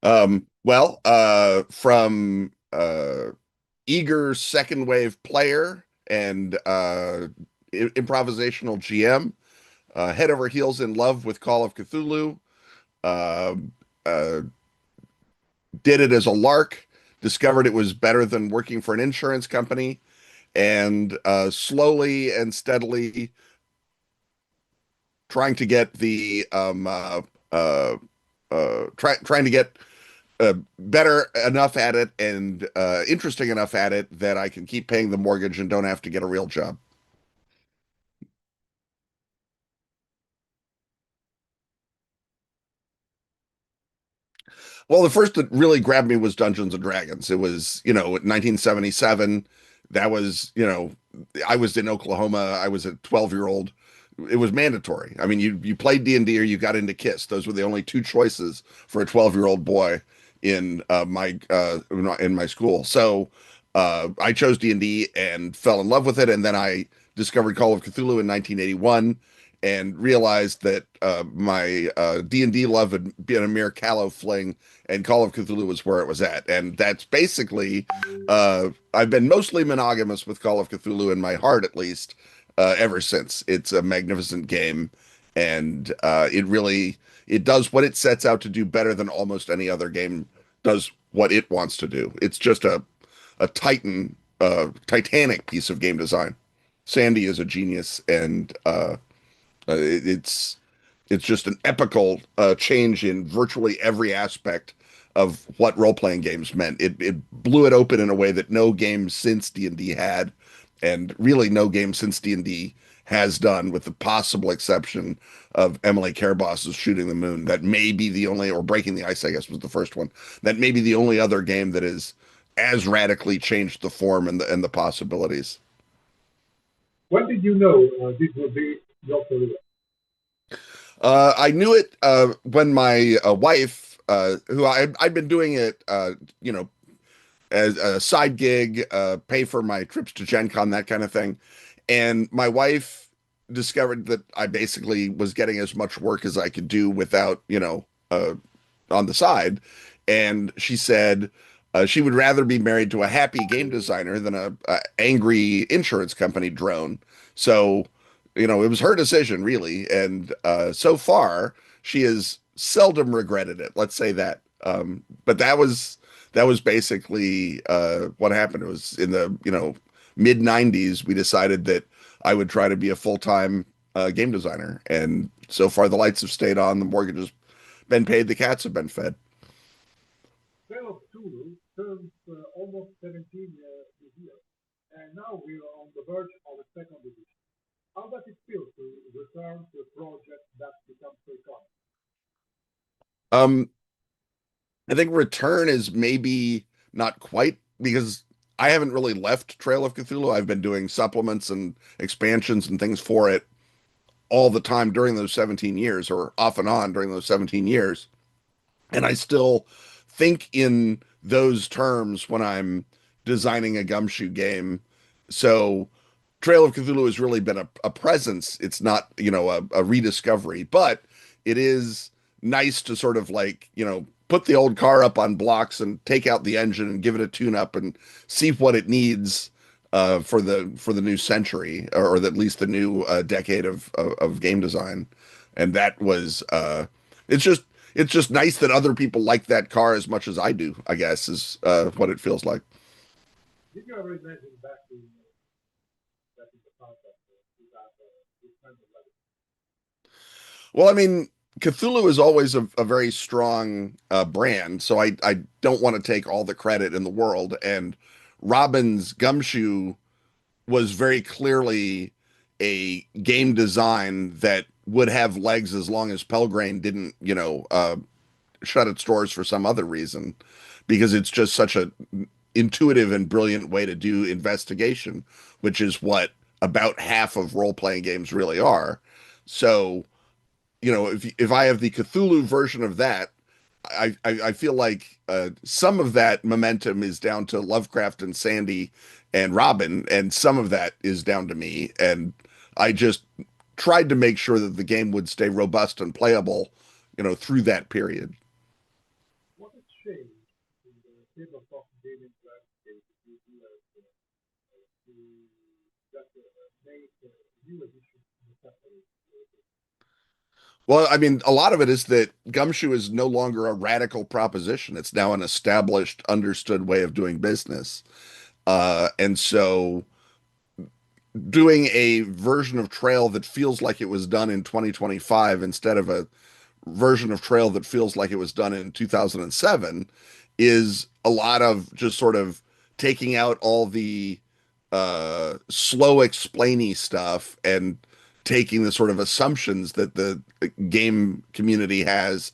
From eager second wave player and improvisational GM, head over heels in love with Call of Cthulhu, uh, uh, did it as a lark, discovered it was better than working for an insurance company, and slowly and steadily trying to get trying to get better enough at it and interesting enough at it that I can keep paying the mortgage and don't have to get a real job. Well, the first that really grabbed me was Dungeons and Dragons. It was, 1977. That was, I was in Oklahoma. I was a 12-year-old. It was mandatory. I mean, you played D&D or you got into KISS. Those were the only two choices for a 12-year-old boy in my school. So I chose D&D and fell in love with it. And then I discovered Call of Cthulhu in 1981 and realized that my D&D love had been a mere callow fling, and Call of Cthulhu was where it was at. And that's basically, I've been mostly monogamous with Call of Cthulhu in my heart, at least, ever since. It's a magnificent game, and it does what it sets out to do better than almost any other game does what it wants to do. It's just a titanic piece of game design. Sandy is a genius, and it's just an epical change in virtually every aspect of what role-playing games meant. It blew it open in a way that no game since D&D had, and really no game since D&D has done, with the possible exception of Emily Caraboss's Shooting the Moon. That may be the only, or Breaking the Ice, I guess, was the first one. That may be the only other game that is as radically changed the form and the possibilities. When did you know this would be your career? I knew it when my wife, who I've been doing it, as a side gig, pay for my trips to Gen Con, that kind of thing. And my wife discovered that I basically was getting as much work as I could do without, on the side. And she said she would rather be married to a happy game designer than a angry insurance company drone. So, it was her decision, really. And so far, she has seldom regretted it. Let's say that. But that was basically what happened. It was in the mid '90s. We decided that I would try to be a full-time game designer, and so far the lights have stayed on, the mortgage has been paid, the cats have been fed. Tale of Cthulhu turns almost 17 this year, and now we are on the verge of a second edition. How does it feel to return to a project that becomes so iconic? Um, I think Return is maybe not quite, because I haven't really left Trail of Cthulhu. I've been doing supplements and expansions and things for it all the time during those 17 years, or off and on during those 17 years. And I still think in those terms when I'm designing a gumshoe game. So Trail of Cthulhu has really been a presence. It's not, a rediscovery, but it is nice to sort of like, put the old car up on blocks and take out the engine and give it a tune up and see what it needs for the new century, or at least the new decade of game design. And that was it's just it's just nice that other people like that car as much as I do, I guess, is what it feels like. Did you ever imagine back in the past that you have this kind of level? Well, I mean, Cthulhu is always a very strong brand, so I don't want to take all the credit in the world. And Robin's Gumshoe was very clearly a game design that would have legs as long as Pelgrane didn't, shut its doors for some other reason, because it's just such a intuitive and brilliant way to do investigation, which is what about half of role-playing games really are. So, if I have the Cthulhu version of that, I feel like some of that momentum is down to Lovecraft and Sandy and Robin, and some of that is down to me. And I just tried to make sure that the game would stay robust and playable, through that period. What has change in the tabletop gaming landscape due to to that make new editions necessary? Well, I mean, a lot of it is that Gumshoe is no longer a radical proposition. It's now an established, understood way of doing business. And so doing a version of Trail that feels like it was done in 2025 instead of a version of Trail that feels like it was done in 2007 is a lot of just sort of taking out all the slow explainy stuff and taking the sort of assumptions that the game community has.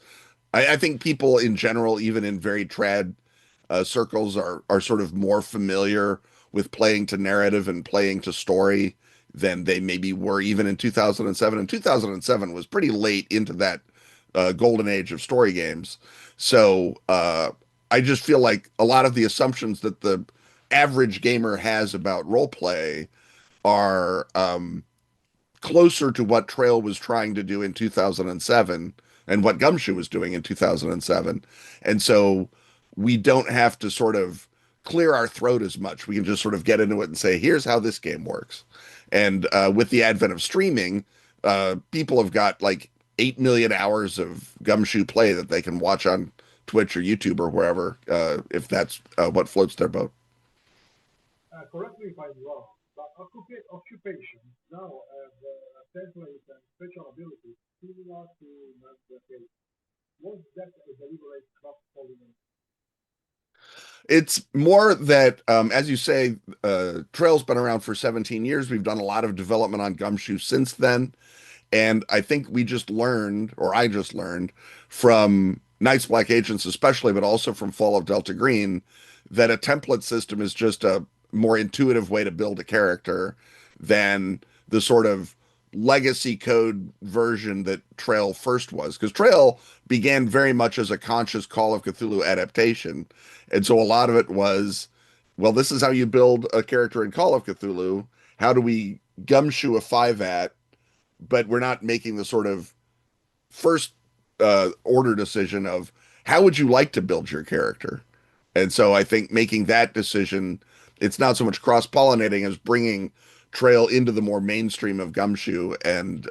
I think people in general, even in very trad circles, are sort of more familiar with playing to narrative and playing to story than they maybe were even in 2007. And 2007 was pretty late into that golden age of story games. So I just feel like a lot of the assumptions that the average gamer has about role play are closer to what Trail was trying to do in 2007 and what Gumshoe was doing in 2007. And so we don't have to sort of clear our throat as much. We can just sort of get into it and say, here's how this game works. And with the advent of streaming, people have got like 8 million hours of Gumshoe play that they can watch on Twitch or YouTube or wherever, if that's what floats their boat. Correct me if I'm wrong, but occupations now have templates and special abilities similar to Master Case. Was that a deliberate cross-pollination? It's more that, as you say, Trail's been around for 17 years. We've done a lot of development on Gumshoe since then. And I think we just learned, or I just learned from Knights Black Agents especially, but also from Fall of Delta Green, that a template system is just a more intuitive way to build a character than the sort of legacy code version that Trail first was. Because Trail began very much as a conscious Call of Cthulhu adaptation. And so a lot of it was, well, this is how you build a character in Call of Cthulhu. How do we gumshoe a 5 at, but we're not making the sort of first order decision of how would you like to build your character. And so I think making that decision, it's not so much cross pollinating as bringing Trail into the more mainstream of Gumshoe and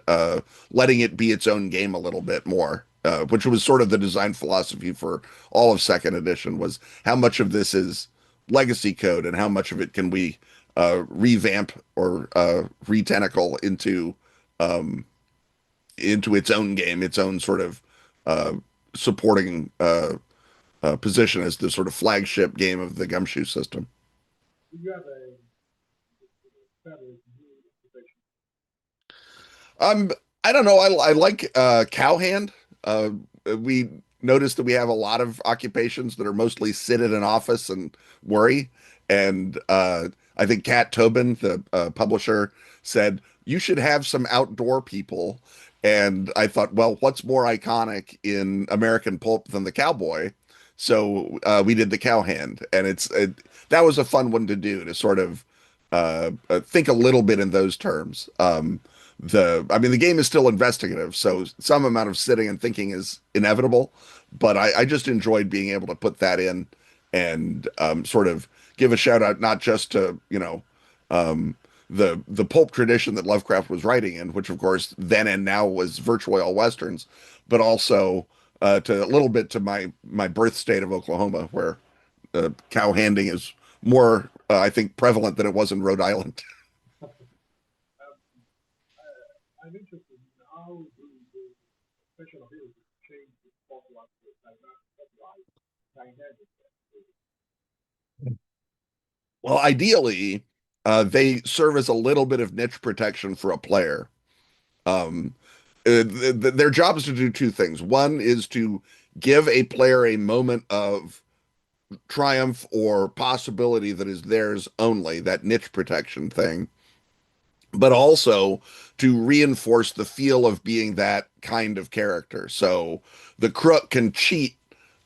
letting it be its own game a little bit more, which was sort of the design philosophy for all of second edition, was how much of this is legacy code and how much of it can we revamp or retentacle um, into its own game, its own sort of uh, supporting position as the sort of flagship game of the Gumshoe system. Do you have a favorite new occupation? Um, I don't know. I like cowhand. Uh, we noticed that we have a lot of occupations that are mostly sit in an office and worry. And I think Kat Tobin, the publisher, said you should have some outdoor people. And I thought, well, what's more iconic in American pulp than the cowboy? So we did the cowhand, and that was a fun one to do to sort of think a little bit in those terms. I mean, the game is still investigative, so some amount of sitting and thinking is inevitable, but I just enjoyed being able to put that in and sort of give a shout out not just to, um, the pulp tradition that Lovecraft was writing in, which of course then and now was virtually all westerns, but also to a little bit to my birth state of Oklahoma, where cow handing is more, I think, prevalent than it was in Rhode Island. I'm interested in how do the special abilities change the spotlight the dynamic. Well, ideally, they serve as a little bit of niche protection for a player. Um, their job is to do two things. One is to give a player a moment of triumph or possibility that is theirs only, that niche protection thing, but also to reinforce the feel of being that kind of character. So the crook can cheat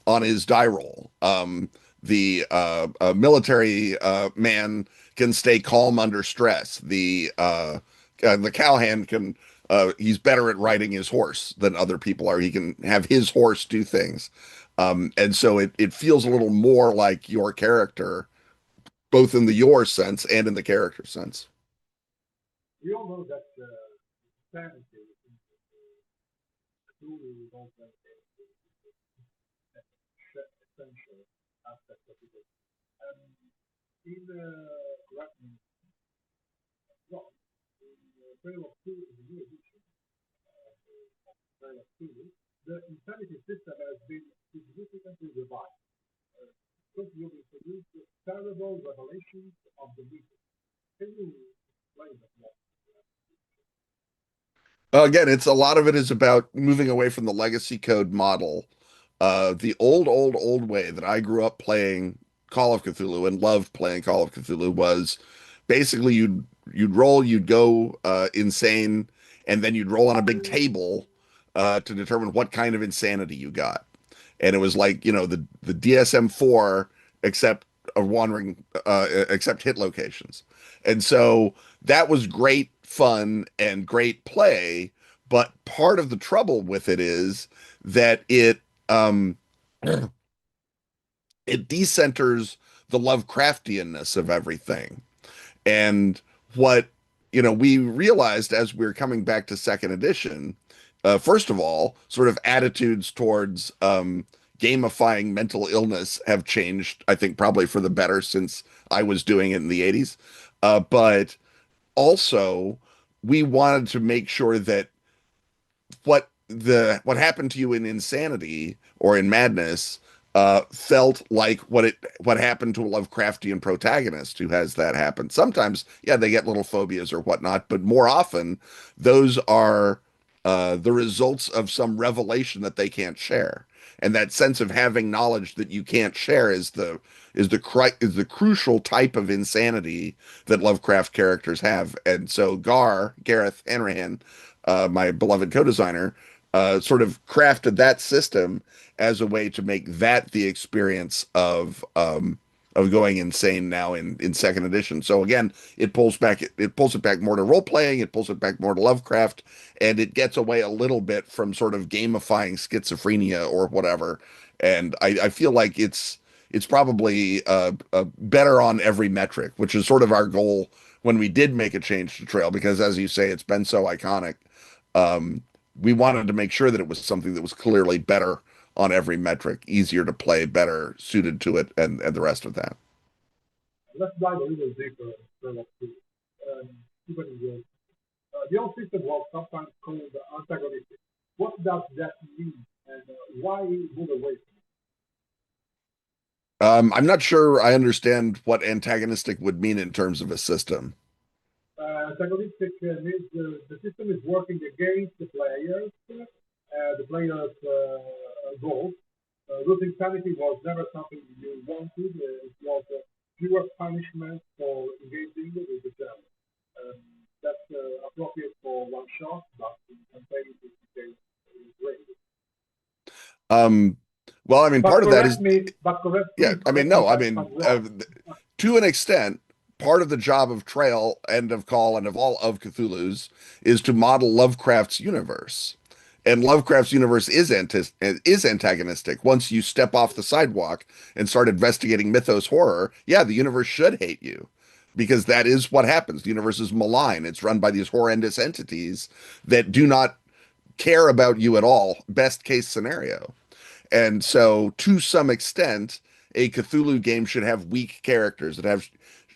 on his die roll. The military man can stay calm under stress. The cowhand can He's better at riding his horse than other people are. He can have his horse do things. And so it feels a little more like your character, both in the your sense and in the character sense. We all know that sanity is truly also essential aspect of it. Um, in correct me wrong, in Trail of Two, in the new edition of Trail of Two, the insanity system has been significantly revised. Because you introduce terrible revelations of the myth. Can you explain that more? Again, it's a lot of it is about moving away from the legacy code model. The old way that I grew up playing Call of Cthulhu and loved playing Call of Cthulhu was basically you'd roll, you'd go insane, and then you'd roll on a big table to determine what kind of insanity you got. And it was like, the DSM-4 except a wandering except hit locations. And so that was great fun and great play, but part of the trouble with it is that it decenters the Lovecraftianness of everything. And what, we realized as we are coming back to second edition, first of all, sort of attitudes towards gamifying mental illness have changed, I think, probably for the better since I was doing it in the 80s. But also, we wanted to make sure that what happened to you in insanity or in madness felt like what happened to a Lovecraftian protagonist who has that happen. Sometimes, yeah, they get little phobias or whatnot, but more often those are the results of some revelation that they can't share. And that sense of having knowledge that you can't share is the crucial type of insanity that Lovecraft characters have. And so Gareth Hanrahan, my beloved co-designer, sort of crafted that system as a way to make that the experience of going insane now in second edition. So again, it pulls it back more to role playing, it pulls it back more to Lovecraft, and it gets away a little bit from sort of gamifying schizophrenia or whatever. And I feel like it's probably better on every metric, which is sort of our goal when we did make a change to Trail, because as you say, it's been so iconic. Um, we wanted to make sure that it was something that was clearly better on every metric, easier to play, better suited to it, and the rest of that. Let's dive a little deeper in Trail of Two. Even the old system was sometimes called antagonistic. What does that mean, and why move away from it? I'm not sure I understand what antagonistic would mean in terms of a system. Antagonistic means the system is working against the player's goals. Losing sanity was never something you wanted. It was pure punishment for engaging with the genre. Um, that's appropriate for one shot, but in campaigns it became great. Um, well, I mean, But part of that correct is, me, but correct, yeah, please I mean, correct me no, if I I'm mean, wrong. to an extent, part of the job of Trail and of Call and of all of Cthulhu's is to model Lovecraft's universe. And Lovecraft's universe is antagonistic. Once you step off the sidewalk and start investigating mythos horror, yeah, the universe should hate you because that is what happens. The universe is malign. It's run by these horrendous entities that do not care about you at all. Best case scenario. And so, to some extent, a Cthulhu game should have weak characters.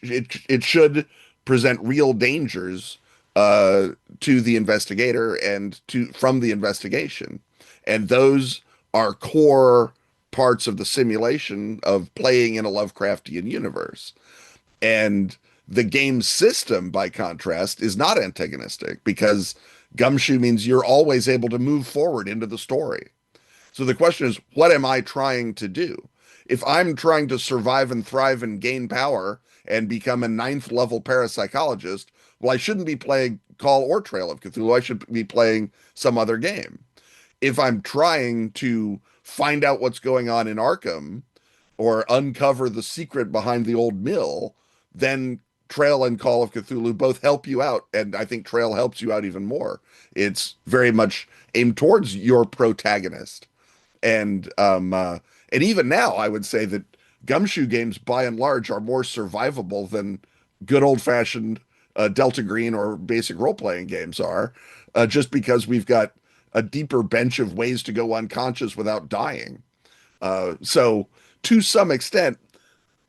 It should present real dangers to the investigator and to from the investigation, and those are core parts of the simulation of playing in a Lovecraftian universe. And the game system, by contrast, is not antagonistic because gumshoe means you're always able to move forward into the story. So the question is, what am I trying to do? If I'm trying to survive and thrive and gain power and become a ninth level parapsychologist, well, I shouldn't be playing Call or Trail of Cthulhu. I should be playing some other game. If I'm trying to find out what's going on in Arkham or uncover the secret behind the old mill, then Trail and Call of Cthulhu both help you out, and I think Trail helps you out even more. It's very much aimed towards your protagonist, and and even now, I would say that gumshoe games, by and large, are more survivable than good old fashioned Delta Green or basic role playing games are, just because we've got a deeper bench of ways to go unconscious without dying. So, to some extent,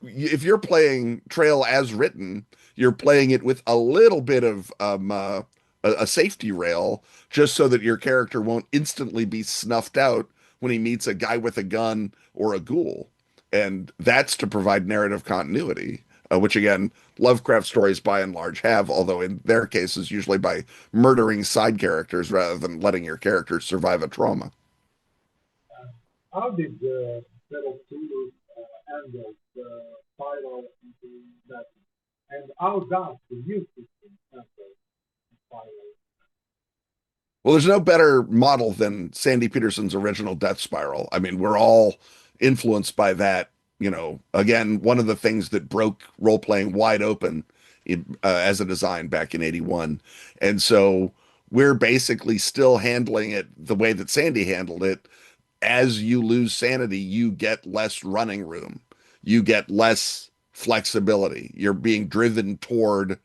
if you're playing Trail as written, you're playing it with a little bit of a safety rail, just so that your character won't instantly be snuffed out when he meets a guy with a gun or a ghoul. And that's to provide narrative continuity, which again, Lovecraft stories by and large have, although in their cases, usually by murdering side characters rather than letting your characters survive a trauma. How did the Battle of Cthulhu handle the spiral into that? And how does the new system handle the spiral? Well, there's no better model than Sandy Peterson's original Death Spiral. I mean, we're all influenced by that. Again, one of the things that broke role playing wide open as a design back in '81. And so we're basically still handling it the way that Sandy handled it. As you lose sanity, you get less running room, you get less flexibility. You're being driven toward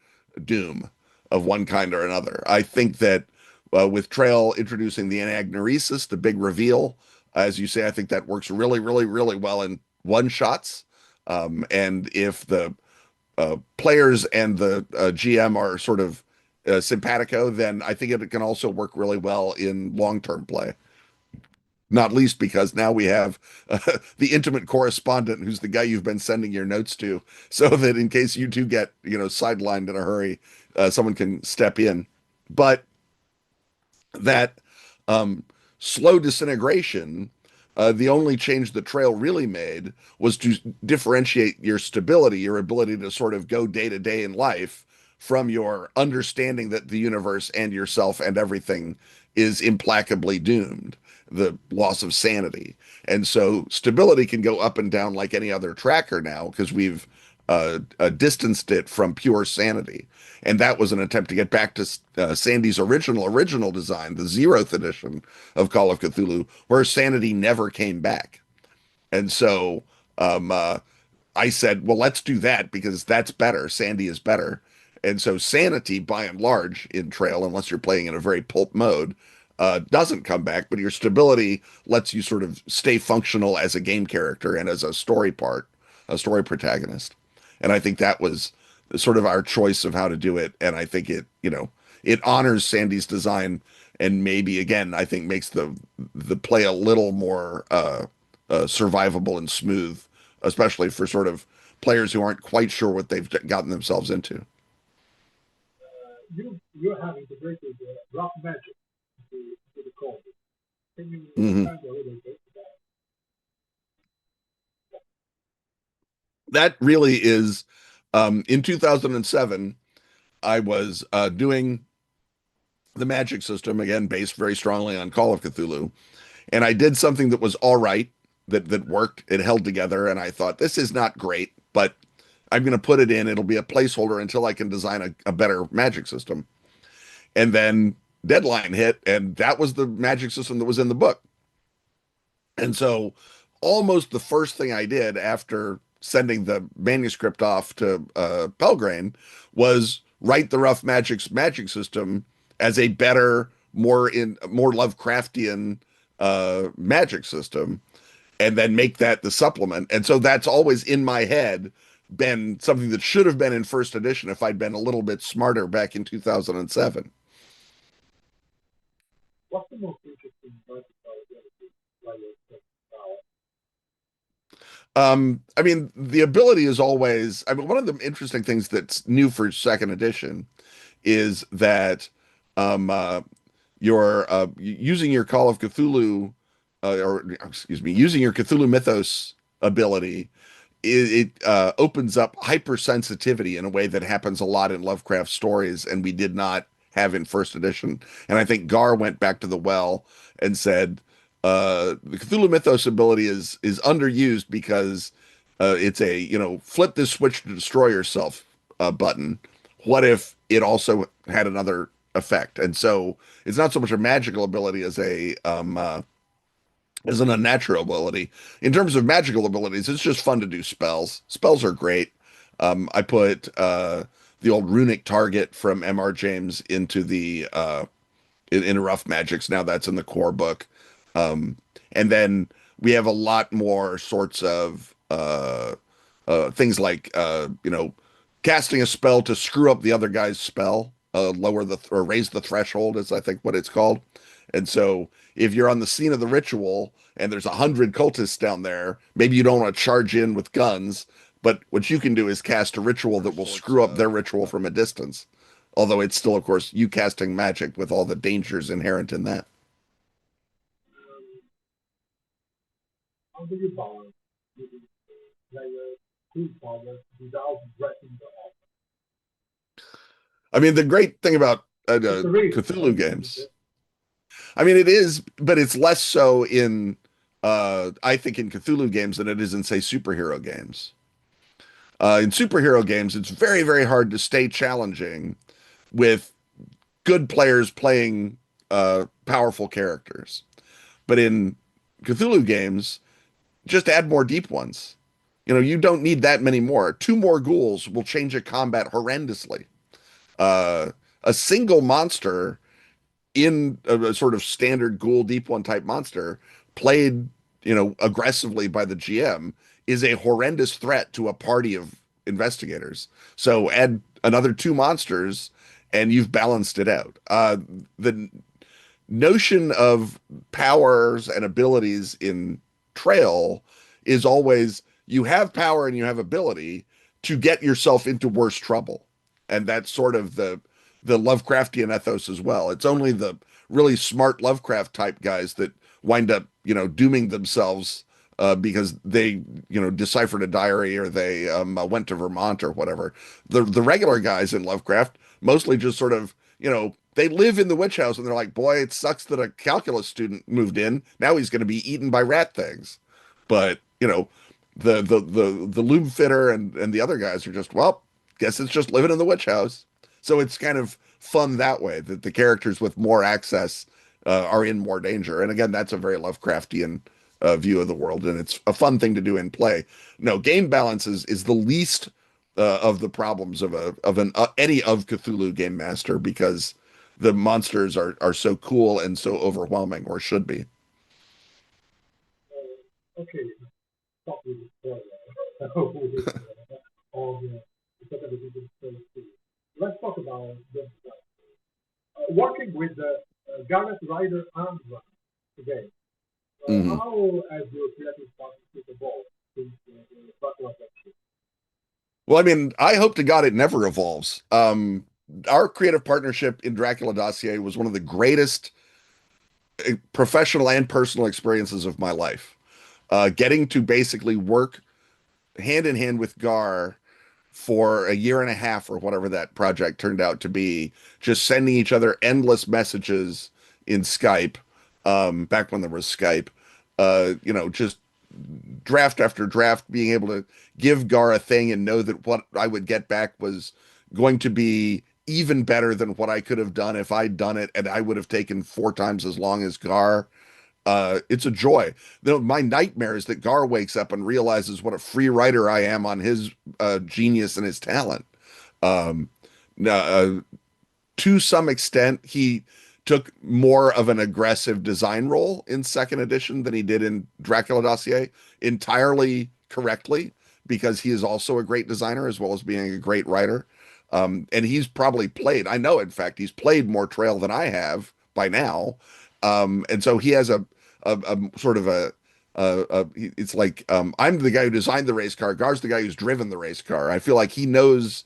doom of one kind or another. I think that with Trail introducing the anagnoresis, the big reveal, as you say, I think that works really, really, really well in one shots. And if the players and the GM are sort of simpatico, then I think it can also work really well in long-term play. Not least because now we have the intimate correspondent who's the guy you've been sending your notes to, so that in case you do get, sidelined in a hurry, someone can step in. But that um, slow disintegration, the only change the Trail really made was to differentiate your stability, your ability to sort of go day to day in life from your understanding that the universe and yourself and everything is implacably doomed, the loss of sanity. And so stability can go up and down like any other tracker now because we've distanced it from pure sanity. And that was an attempt to get back to Sandy's original design, the zeroth edition of Call of Cthulhu, where sanity never came back. And so um, uh, I said, well, let's do that because that's better. Sandy is better. And so sanity, by and large, in Trail, unless you're playing in a very pulp mode, doesn't come back, but your stability lets you sort of stay functional as a game character and as a story part, a story protagonist. And I think that was sort of our choice of how to do it. And I think it honors Sandy's design and maybe again, I think makes the play a little more survivable and smooth, especially for sort of players who aren't quite sure what they've gotten themselves into. You have integrated rock magic into the code. Can you Mhm. expand a little bit That really is in 2007 I was doing the magic system again based very strongly on Call of Cthulhu, and I did something that was all right, that worked, it held together, and I thought this is not great, but I'm going to put it in, it'll be a placeholder until I can design a better magic system. And then deadline hit, and that was the magic system that was in the book. And so almost the first thing I did after sending the manuscript off to Pelgrane was write the rough magic system as a better, more Lovecraftian magic system, and then make that the supplement. And so that's always in my head been something that should have been in first edition if I'd been a little bit smarter back in 2007. what's the most interesting vertical player now? I mean, the ability is always, I mean, one of the interesting things that's new for second edition is that uh, you're using your Call of Cthulhu, or excuse me, using your Cthulhu Mythos ability, it opens up hypersensitivity in a way that happens a lot in Lovecraft stories, and we did not have in first edition. And I think Gar went back to the well and said the Cthulhu Mythos ability is underused because it's a flip this switch to destroy yourself button, what if it also had another effect? And so it's not so much a magical ability as an unnatural ability. In terms of magical abilities, it's just fun to do spells. Spells are great. I put the old runic target from M.R. James into the in Rough Magics. Now that's in the core book. Um, and then we have a lot more sorts of things like casting a spell to screw up the other guy's spell, lower the or raise the threshold is I think what it's called. And so if you're on the scene of the ritual and there's 100 cultists down there, maybe you don't want to charge in with guns, but what you can do is cast a ritual that will screw up their ritual from a distance. Although it's still, of course, you casting magic with all the dangers inherent in that. How do you balance using players cool powers without breaking the off? I mean, the great thing about It's a risk, Cthulhu isn't games, it? I mean, it is, but it's less so in, I think, in Cthulhu games than it is in, say, superhero games. In superhero games, it's very, very hard to stay challenging with good players playing powerful characters. But in Cthulhu games, just add more deep ones. You don't need that many more. Two more ghouls will change a combat horrendously. Uh, a single monster in a sort of standard ghoul deep one type monster played, aggressively by the GM is a horrendous threat to a party of investigators. So add another two monsters and you've balanced it out. The notion of powers and abilities in Trail is always you have power and you have ability to get yourself into worse trouble. And that's sort of the Lovecraftian ethos as well. It's only the really smart Lovecraft type guys that wind up, dooming themselves because they, deciphered a diary or they went to Vermont or whatever. The regular guys in Lovecraft mostly just sort of, they live in the witch house and they're like, boy, it sucks that a calculus student moved in. Now he's going to be eaten by rat things. But, the loom fitter and the other guys are just, well, guess it's just living in the witch house. So it's kind of fun that way that the characters with more access are in more danger. And again, that's a very Lovecraftian view of the world, and it's a fun thing to do in play. No, game balance is the least of the problems of any of Cthulhu game master because the monsters are so cool and so overwhelming, or should be. Okay, stop with the spoiler. with, all the different stories too. Let's talk about the working with the Garnet Rider and Run today. Mhm. How has your creative partnership evolved since the Battle of that ship? Well, I mean, I hope to God it never evolves. Our creative partnership in Dracula Dossier was one of the greatest professional and personal experiences of my life. Getting to basically work hand in hand with Gar for a year and a half or whatever that project turned out to be, just sending each other endless messages in Skype, back when there was Skype, just draft after draft, being able to give Gar a thing and know that what I would get back was going to be even better than what I could have done if I'd done it, and I would have taken four times as long as Gar. It's a joy. My nightmare is that Gar wakes up and realizes what a free writer I am on his genius and his talent. Um, uh, to some extent, he took more of an aggressive design role in second edition than he did in Dracula Dossier, entirely correctly, because he is also a great designer as well as being a great writer. And he's probably played, I know, in fact, he's played more Trail than I have by now. And so he has a sort of it's like I'm the guy who designed the race car. Gar's the guy who's driven the race car. I feel like he knows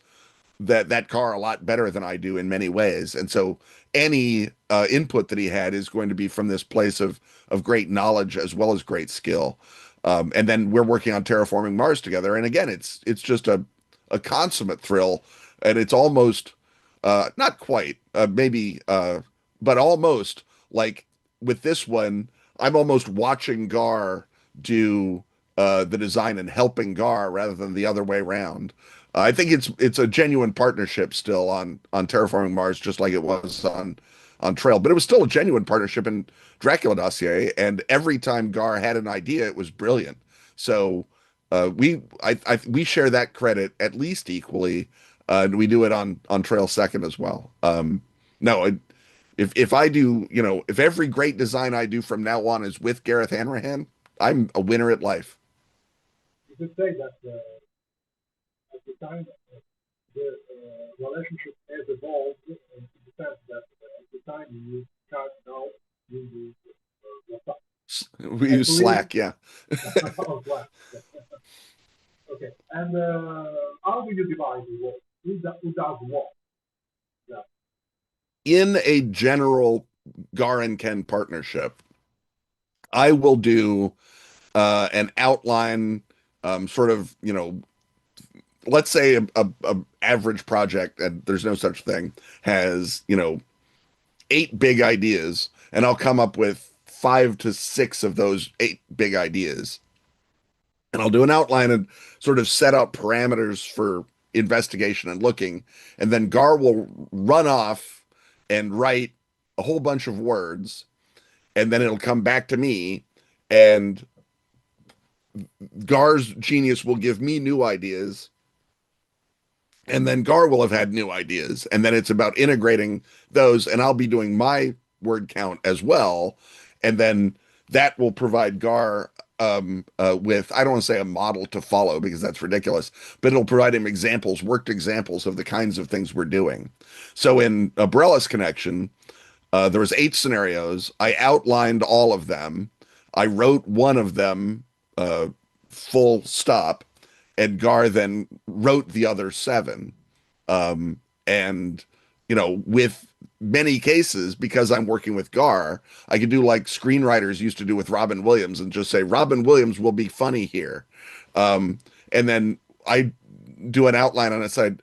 that car a lot better than I do in many ways. And so any input that he had is going to be from this place of great knowledge as well as great skill. And then we're working on terraforming Mars together. And again, it's just a consummate thrill, and it's almost not quite maybe but almost like with this one, I'm almost watching Gar do the design and helping Gar rather than the other way around. I think it's a genuine partnership still on Terraforming Mars, just like it was on Trail, but it was still a genuine partnership in Dracula Dossier, and every time Gar had an idea, it was brilliant. So we share that credit at least equally, and we do it on Trail second as well. No, if I do, if every great design I do from now on is with Gareth Hanrahan, I'm a winner at life. You could say that at the time the relationship has evolved in the sense that at the time you use card, now you use WhatsApp. We At use least Slack, yeah. oh, Slack. Okay. And how do you divide the work? Who does what? Yeah. In a general Gar and Ken partnership, I will do an outline, sort of, let's say a average project, and there's no such thing, has, eight big ideas, and I'll come up with 5 to 6 of those eight big ideas. And I'll do an outline and sort of set up parameters for investigation and looking. And then Gar will run off and write a whole bunch of words, and then it'll come back to me, and Gar's genius will give me new ideas, and then Gar will have had new ideas, and then it's about integrating those, and I'll be doing my word count as well, and then that will provide Gar with, I don't want to say a model to follow because that's ridiculous, but it'll provide him examples, worked examples of the kinds of things we're doing. So in Umbrellas Connection, there was 8 scenarios. I outlined all of them. I wrote one of them, uh, full stop, and Gar then wrote the other 7. And with many cases, because I'm working with Gar, I could do like screenwriters used to do with Robin Williams and just say Robin Williams will be funny here. And then I do an outline on it side.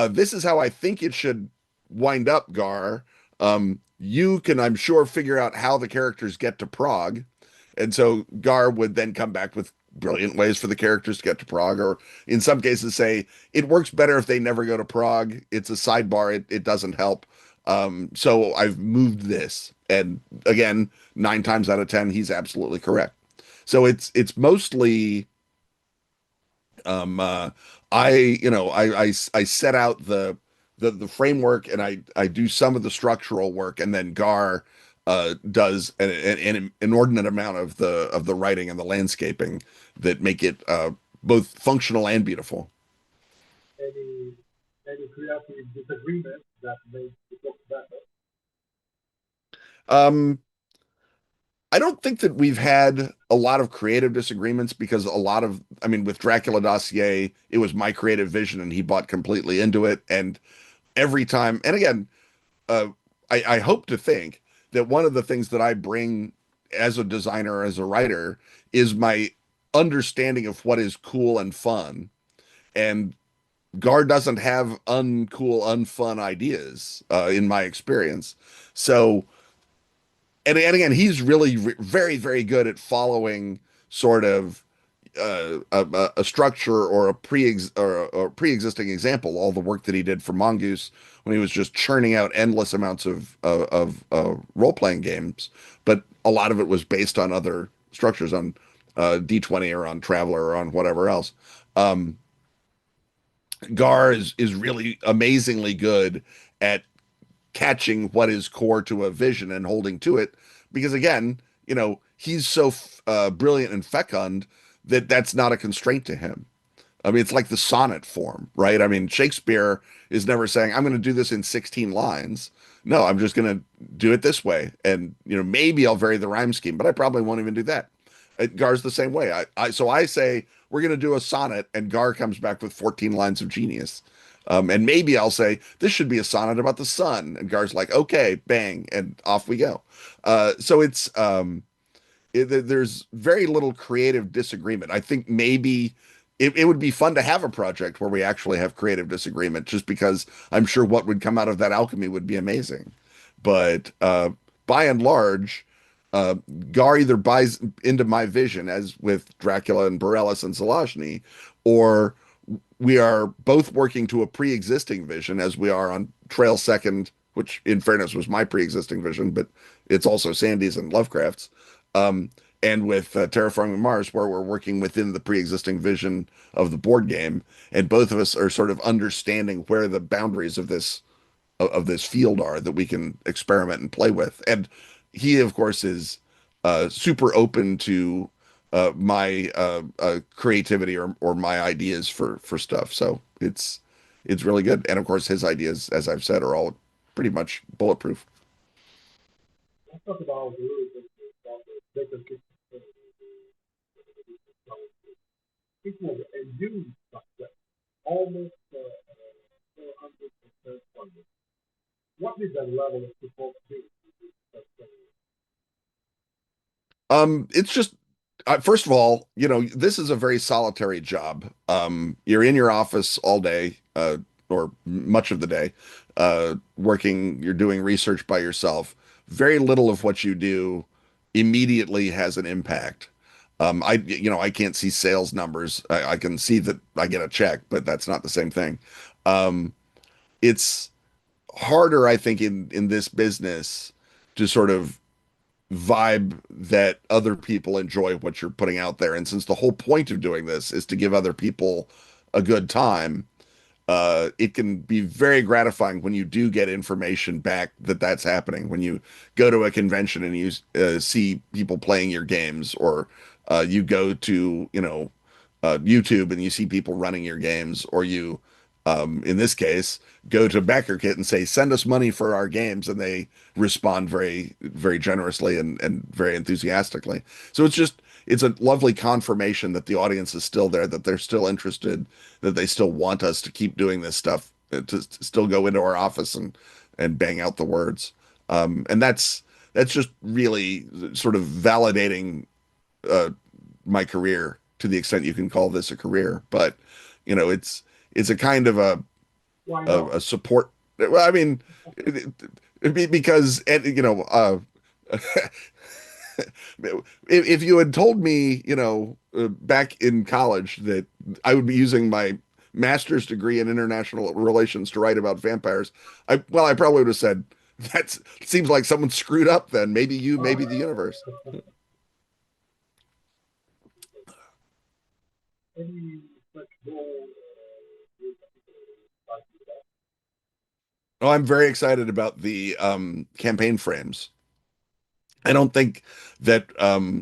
This is how I think it should wind up, Gar. You can, I'm sure, figure out how the characters get to Prague. And so Gar would then come back with brilliant ways for the characters to get to Prague, or in some cases say it works better if they never go to Prague. It's a sidebar. It doesn't help. So I've moved this. And again, 9 times out of 10, he's absolutely correct. So it's mostly um I I set out the framework, and I do some of the structural work, and then Gar does an inordinate amount of the writing and the landscaping that make it both functional and beautiful. Any any creative disagreement that makes the book better? Um, I don't think that we've had a lot of creative disagreements because I mean, with Dracula Dossier, it was my creative vision and he bought completely into it. And every time, and again, uh, I hope to think that one of the things that I bring as a designer, as a writer, is my understanding of what is cool and fun. And Gar doesn't have uncool, unfun ideas, in my experience. So, and again, he's really very, very good at following sort of a structure or a pre-existing example. All the work that he did for Mongoose when he was just churning out endless amounts of role-playing games, but a lot of it was based on other structures, on D20 or on Traveler or on whatever else. Um, Gar is really amazingly good at catching what is core to a vision and holding to it, because again, he's so brilliant and fecund that that's not a constraint to him. I mean, it's like the sonnet form, right? I mean, Shakespeare is never saying, I'm going to do this in 16 lines. No, I'm just going to do it this way. And, maybe I'll vary the rhyme scheme, but I probably won't even do that. Gar's the same way. So I say, we're going to do a sonnet, and Gar comes back with 14 lines of genius. And maybe I'll say, this should be a sonnet about the sun. And Gar's like, okay, bang, and off we go. So there's very little creative disagreement. I think maybe it would be fun to have a project where we actually have creative disagreement, just because I'm sure what would come out of that alchemy would be amazing. But by and large, uh, Gar either buys into my vision, as with Dracula and Borellus and Zelazny, or we are both working to a pre-existing vision, as we are on Trail Second, which in fairness was my pre-existing vision, but it's also Sandy's and Lovecraft's. Um, and with Terraforming Mars, where we're working within the pre-existing vision of the board game, and both of us are sort of understanding where the boundaries of this field are that we can experiment and play with. And he, of course, is super open to my creativity or my ideas for stuff. So it's really good. And of course, his ideas, as I've said, are all pretty much bulletproof. Let's talk about a little bit about the second system. It was a huge success, almost 400% funded. What is the level of support do? It's just first of all, this is a very solitary job. You're in your office all day, or much of the day, working. You're doing research by yourself. Very little of what you do immediately has an impact. I can't see sales numbers. I can see that I get a check, but that's not the same thing. Um, it's harder, I think, in this business to sort of vibe that other people enjoy what you're putting out there. And since the whole point of doing this is to give other people a good time, it can be very gratifying when you do get information back that that's happening. When you go to a convention and you see people playing your games, or you go to, YouTube and you see people running your games, or you, in this case, go to BackerKit and say, send us money for our games, and they respond very, very generously and very enthusiastically. So it's a lovely confirmation that the audience is still there, that they're still interested, that they still want us to keep doing this stuff, to still go into our office and bang out the words. And that's just really sort of validating uh, my career, to the extent you can call this a career. But it's a kind of Why not? a support. Well, I mean, because if you had told me, back in college that I would be using my master's degree in international relations to write about vampires, I probably would have said, that seems like someone screwed up then. Maybe you, maybe the universe. Any such goal like that? Oh, I'm very excited about the campaign frames. I don't think that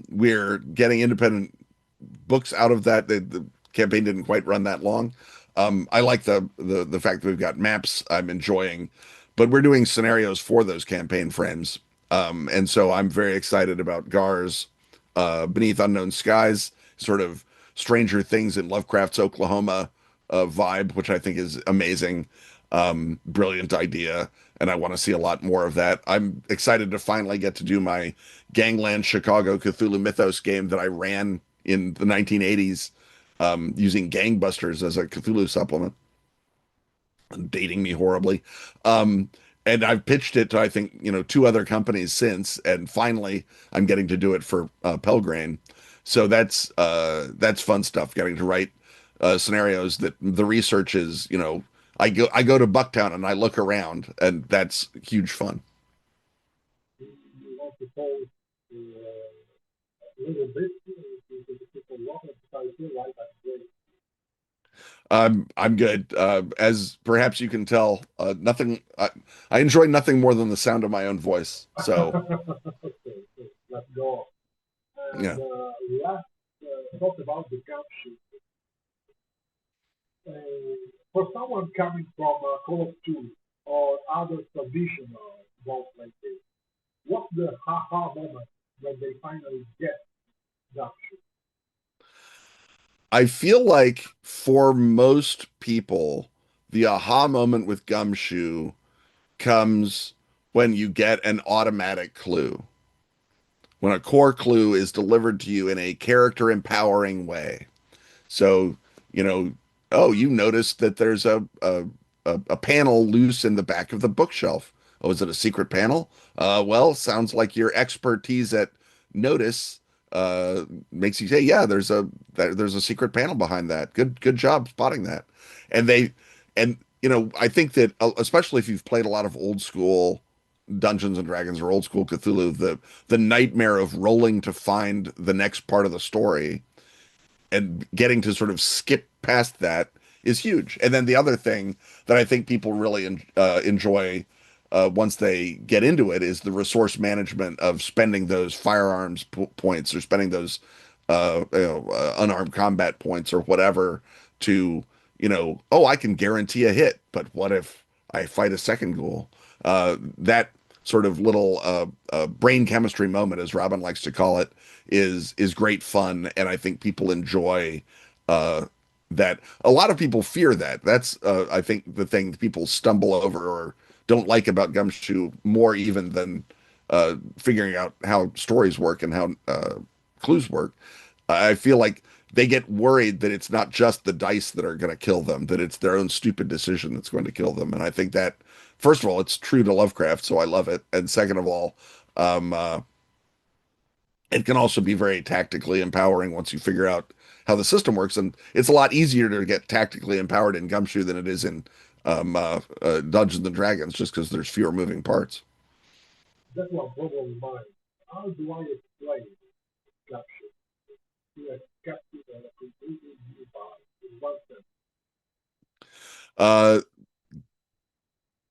we're getting independent books out of that. The campaign didn't quite run that long. I like the fact that we've got maps I'm enjoying, but we're doing scenarios for those campaign frames. And so I'm very excited about Gar's Beneath Unknown Skies, sort of Stranger Things in Lovecraft's Oklahoma vibe, which I think is amazing. Brilliant idea. And I want to see a lot more of that. I'm excited to finally get to do my Gangland Chicago Cthulhu Mythos game that I ran in the 1980s, using Gangbusters as a Cthulhu supplement, dating me horribly. Um, and I've pitched it to, I think, two other companies since, and finally I'm getting to do it for Pelgrane. So that's fun stuff, getting to write scenarios that the research is, I go to Bucktown and I look around, and that's huge fun. You want to pose a little bit to the people welcome because I feel like I'm great. I'm good. As perhaps you can tell, nothing. I enjoy nothing more than the sound of my own voice. So Okay, so let's go. And yeah, last, talk about the gumshoe. Uh, for someone coming from Call of Duty or other traditional role like this, what's the haha moment when they finally get gumshoe? I feel like for most people, the aha moment with Gumshoe comes when you get an automatic clue, when a core clue is delivered to you in a character empowering way. So, you know, oh, you noticed that there's a panel loose in the back of the bookshelf. Oh, is it a secret panel? Well, sounds like your expertise at notice makes you say, yeah, there's a secret panel behind that. Good job spotting that. And they and I think that especially if you've played a lot of old school Dungeons and Dragons or old school Cthulhu, the nightmare of rolling to find the next part of the story and getting to sort of skip past that is huge. And then the other thing that I think people really enjoy once they get into it is the resource management of spending those firearms points or spending those unarmed combat points or whatever to, oh, I can guarantee a hit, but what if I fight a second ghoul? That sort of little brain chemistry moment, as Robin likes to call it, is great fun, and I think people enjoy uh, that. A lot of people fear that. That's I think the thing that people stumble over or don't like about Gumshoe more even than figuring out how stories work and how clues work. I feel like they get worried that it's not just the dice that are going to kill them, that it's their own stupid decision that's going to kill them. And I think that, first of all, it's true to Lovecraft, so I love it. And second of all, um, uh, it can also be very tactically empowering once you figure out how the system works. And it's a lot easier to get tactically empowered in Gumshoe than it is in Dungeons and Dragons, just because there's fewer moving parts. That's one problem in mind. How do I explain capture to a skeptic and a completely new mind in one sense? Uh,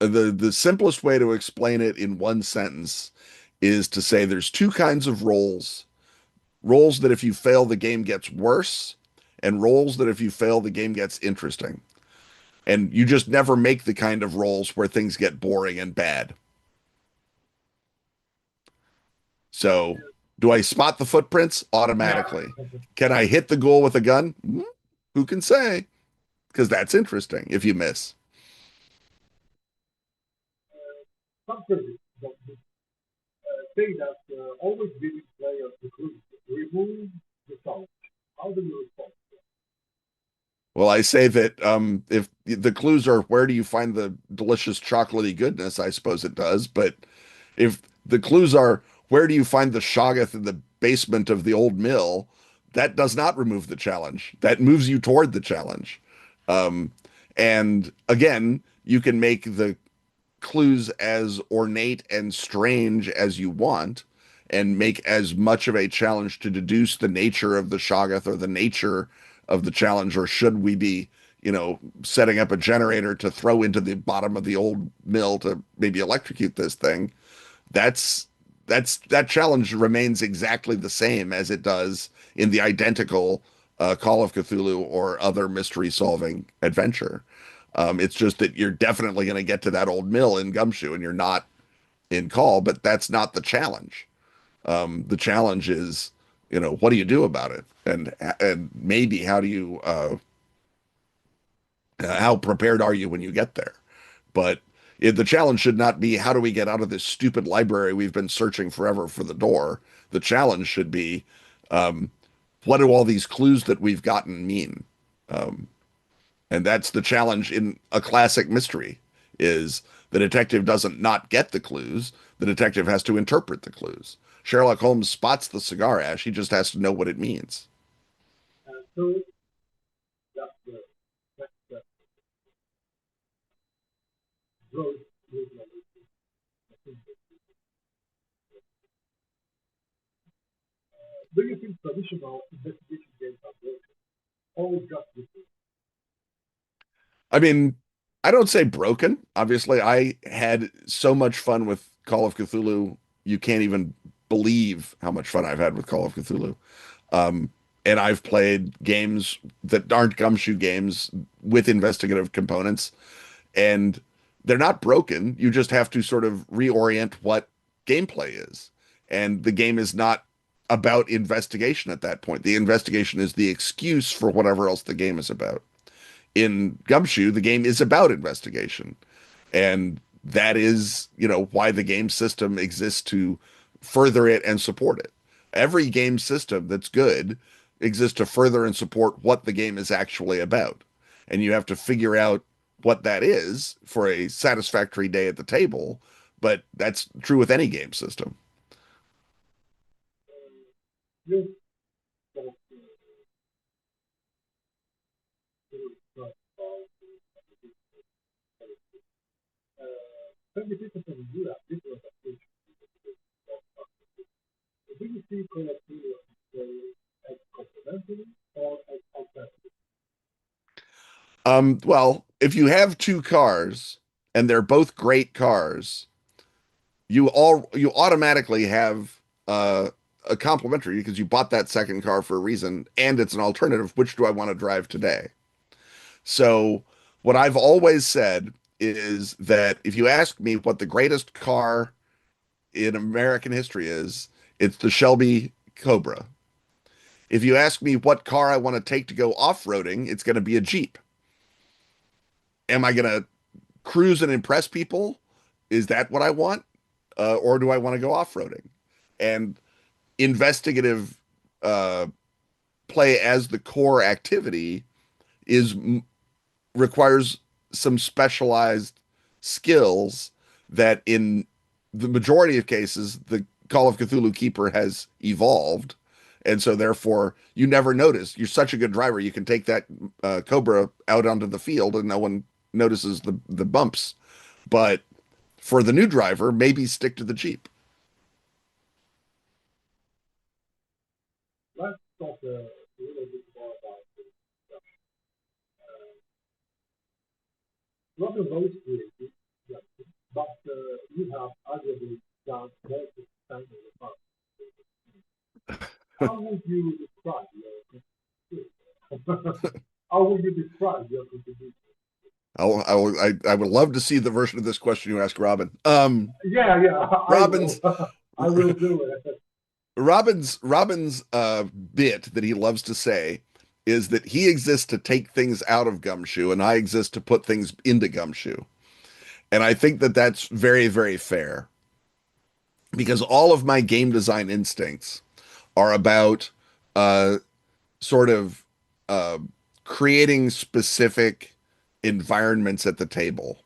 the simplest way to explain it in one sentence is to say there's two kinds of roles. Roles that if you fail, the game gets worse, and roles that if you fail, the game gets interesting. And you just never make the kind of roles where things get boring and bad. So, do I spot the footprints? Yeah. Automatically. Can I hit the goal with a gun? Who can say? Because that's interesting if you miss. Some critics say that always giving players the clue remove the challenge. How do you respond? Well, I say that if the clues are where do you find the delicious chocolatey goodness, I suppose it does. But if the clues are where do you find the shoggoth in the basement of the old mill, that does not remove the challenge. That moves you toward the challenge. Um, and again, you can make the clues as ornate and strange as you want and make as much of a challenge to deduce the nature of the shoggoth or the nature of the challenge, or should we be setting up a generator to throw into the bottom of the old mill to maybe electrocute this thing. That challenge remains exactly the same as it does in the identical Call of Cthulhu or other mystery solving adventure. It's just that you're definitely going to get to that old mill in Gumshoe and you're not in Call, but that's not the challenge. The challenge is, what do you do about it? And maybe how prepared are you when you get there? But the challenge should not be how do we get out of this stupid library we've been searching forever for the door. The challenge should be um, what do all these clues that we've gotten mean? Um, and that's the challenge in a classic mystery is the detective doesn't not get the clues. The detective has to interpret the clues. Sherlock Holmes spots the cigar ash. He just has to know what it means. So that's the next step. Growth with knowledge. I think do you think traditional investigation games are broken? Or just different? I mean, I don't say broken. Obviously, I had so much fun with Call of Cthulhu. You can't even believe how much fun I've had with Call of Cthulhu. Um, and I've played games that aren't gumshoe games with investigative components, and they're not broken. You just have to sort of reorient what gameplay is. And the game is not about investigation at that point. The investigation is the excuse for whatever else the game is about. In Gumshoe, the game is about investigation. And that is, why the game system exists to further it and support it. Every game system that's good exists to further and support what the game is actually about. And you have to figure out what that is for a satisfactory day at the table. But that's true with any game system. Yes, so, uh, Twenty people from Europe, different approaches. Do you see collective as complementary or as alternative? Well, if you have two cars and they're both great cars, you automatically have a complementary because you bought that second car for a reason and it's an alternative. Which do I want to drive today? So what I've always said is that if you ask me what the greatest car in American history is, it's the Shelby Cobra. If you ask me what car I want to take to go off-roading, it's going to be a Jeep. Am I going to cruise and impress people? Is that what I want? Or do I want to go off-roading? And investigative uh, play as the core activity is requires some specialized skills that in the majority of cases the Call of Cthulhu Keeper has evolved. And so therefore you never notice. You're such a good driver. You can take that Cobra out onto the field and no one notices the bumps. But for the new driver, maybe stick to the Jeep. Let's talk a little bit more about Robin Rose created, yeah, but you have arguably done more to expand on the past. How would you describe your contribution? How would you describe your contribution? I would love to see the version of this question you asked Robin. Yeah, yeah, I will. Robin's I will do it. Robin's bit that he loves to say is that he exists to take things out of Gumshoe and I exist to put things into Gumshoe. And I think that that's very, very fair because all of my game design instincts are about uh, sort of uh, creating specific environments at the table.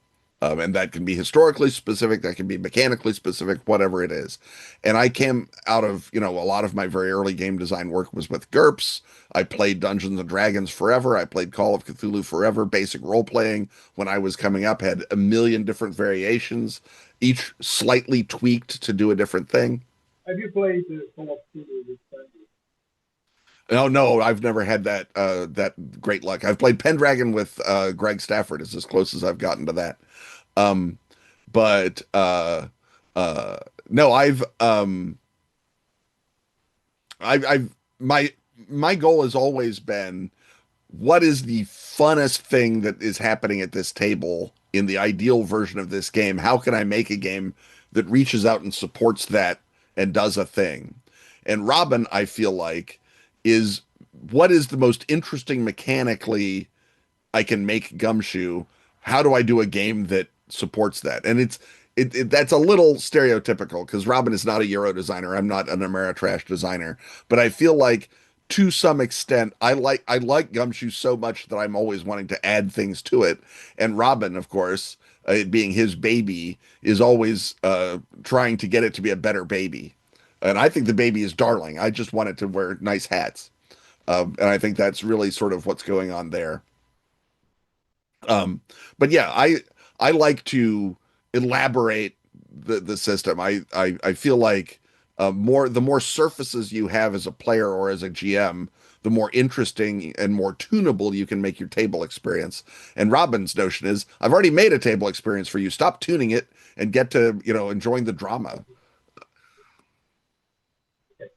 And that can be historically specific, that can be mechanically specific, whatever it is. And I came out of, a lot of my very early game design work was with GURPS. I played Dungeons and Dragons forever. I played Call of Cthulhu forever. Basic role playing when I was coming up had a million different variations, each slightly tweaked to do a different thing. Have you played Call of Cthulhu with friends? No, no, I've never had that great luck. I've played Pendragon with Greg Stafford is as close as I've gotten to that. Um, but uh, no, I've my goal has always been what is the funnest thing that is happening at this table in the ideal version of this game? How can I make a game that reaches out and supports that and does a thing? And Robin, I feel like, is what is the most interesting mechanically I can make Gumshoe. How do I do a game that supports that? And that's a little stereotypical because Robin is not a Euro designer. I'm not an Ameritrash designer, but I feel like to some extent I like Gumshoe so much that I'm always wanting to add things to it. And Robin, of course, it being his baby, is always trying to get it to be a better baby. And I think the baby is darling. I just want it to wear nice hats. And I think that's really sort of what's going on there. Um, but yeah, I like to elaborate the system. I feel like the more surfaces you have as a player or as a GM, the more interesting and more tunable you can make your table experience. And Robin's notion is, I've already made a table experience for you. Stop tuning it and get to, enjoying the drama. Okay.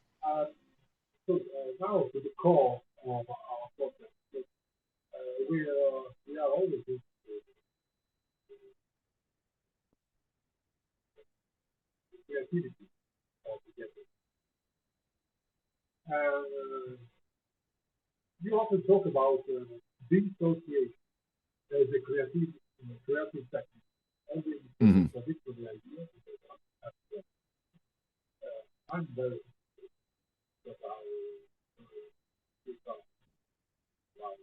So now to the core of our podcast. So, we are always in creativity altogether. And you often talk about dissociation as a creative technique. Always Mhm. contradictory ideas. I'm very that I pick up like,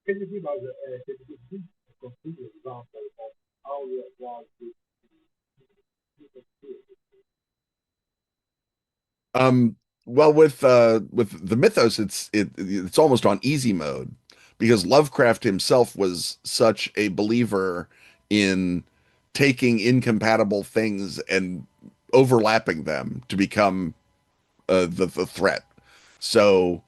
can you give us can you give a concrete example of how you apply this to Um, well, with the mythos, it's almost on easy mode because Lovecraft himself was such a believer in taking incompatible things and overlapping them to become the threat. So,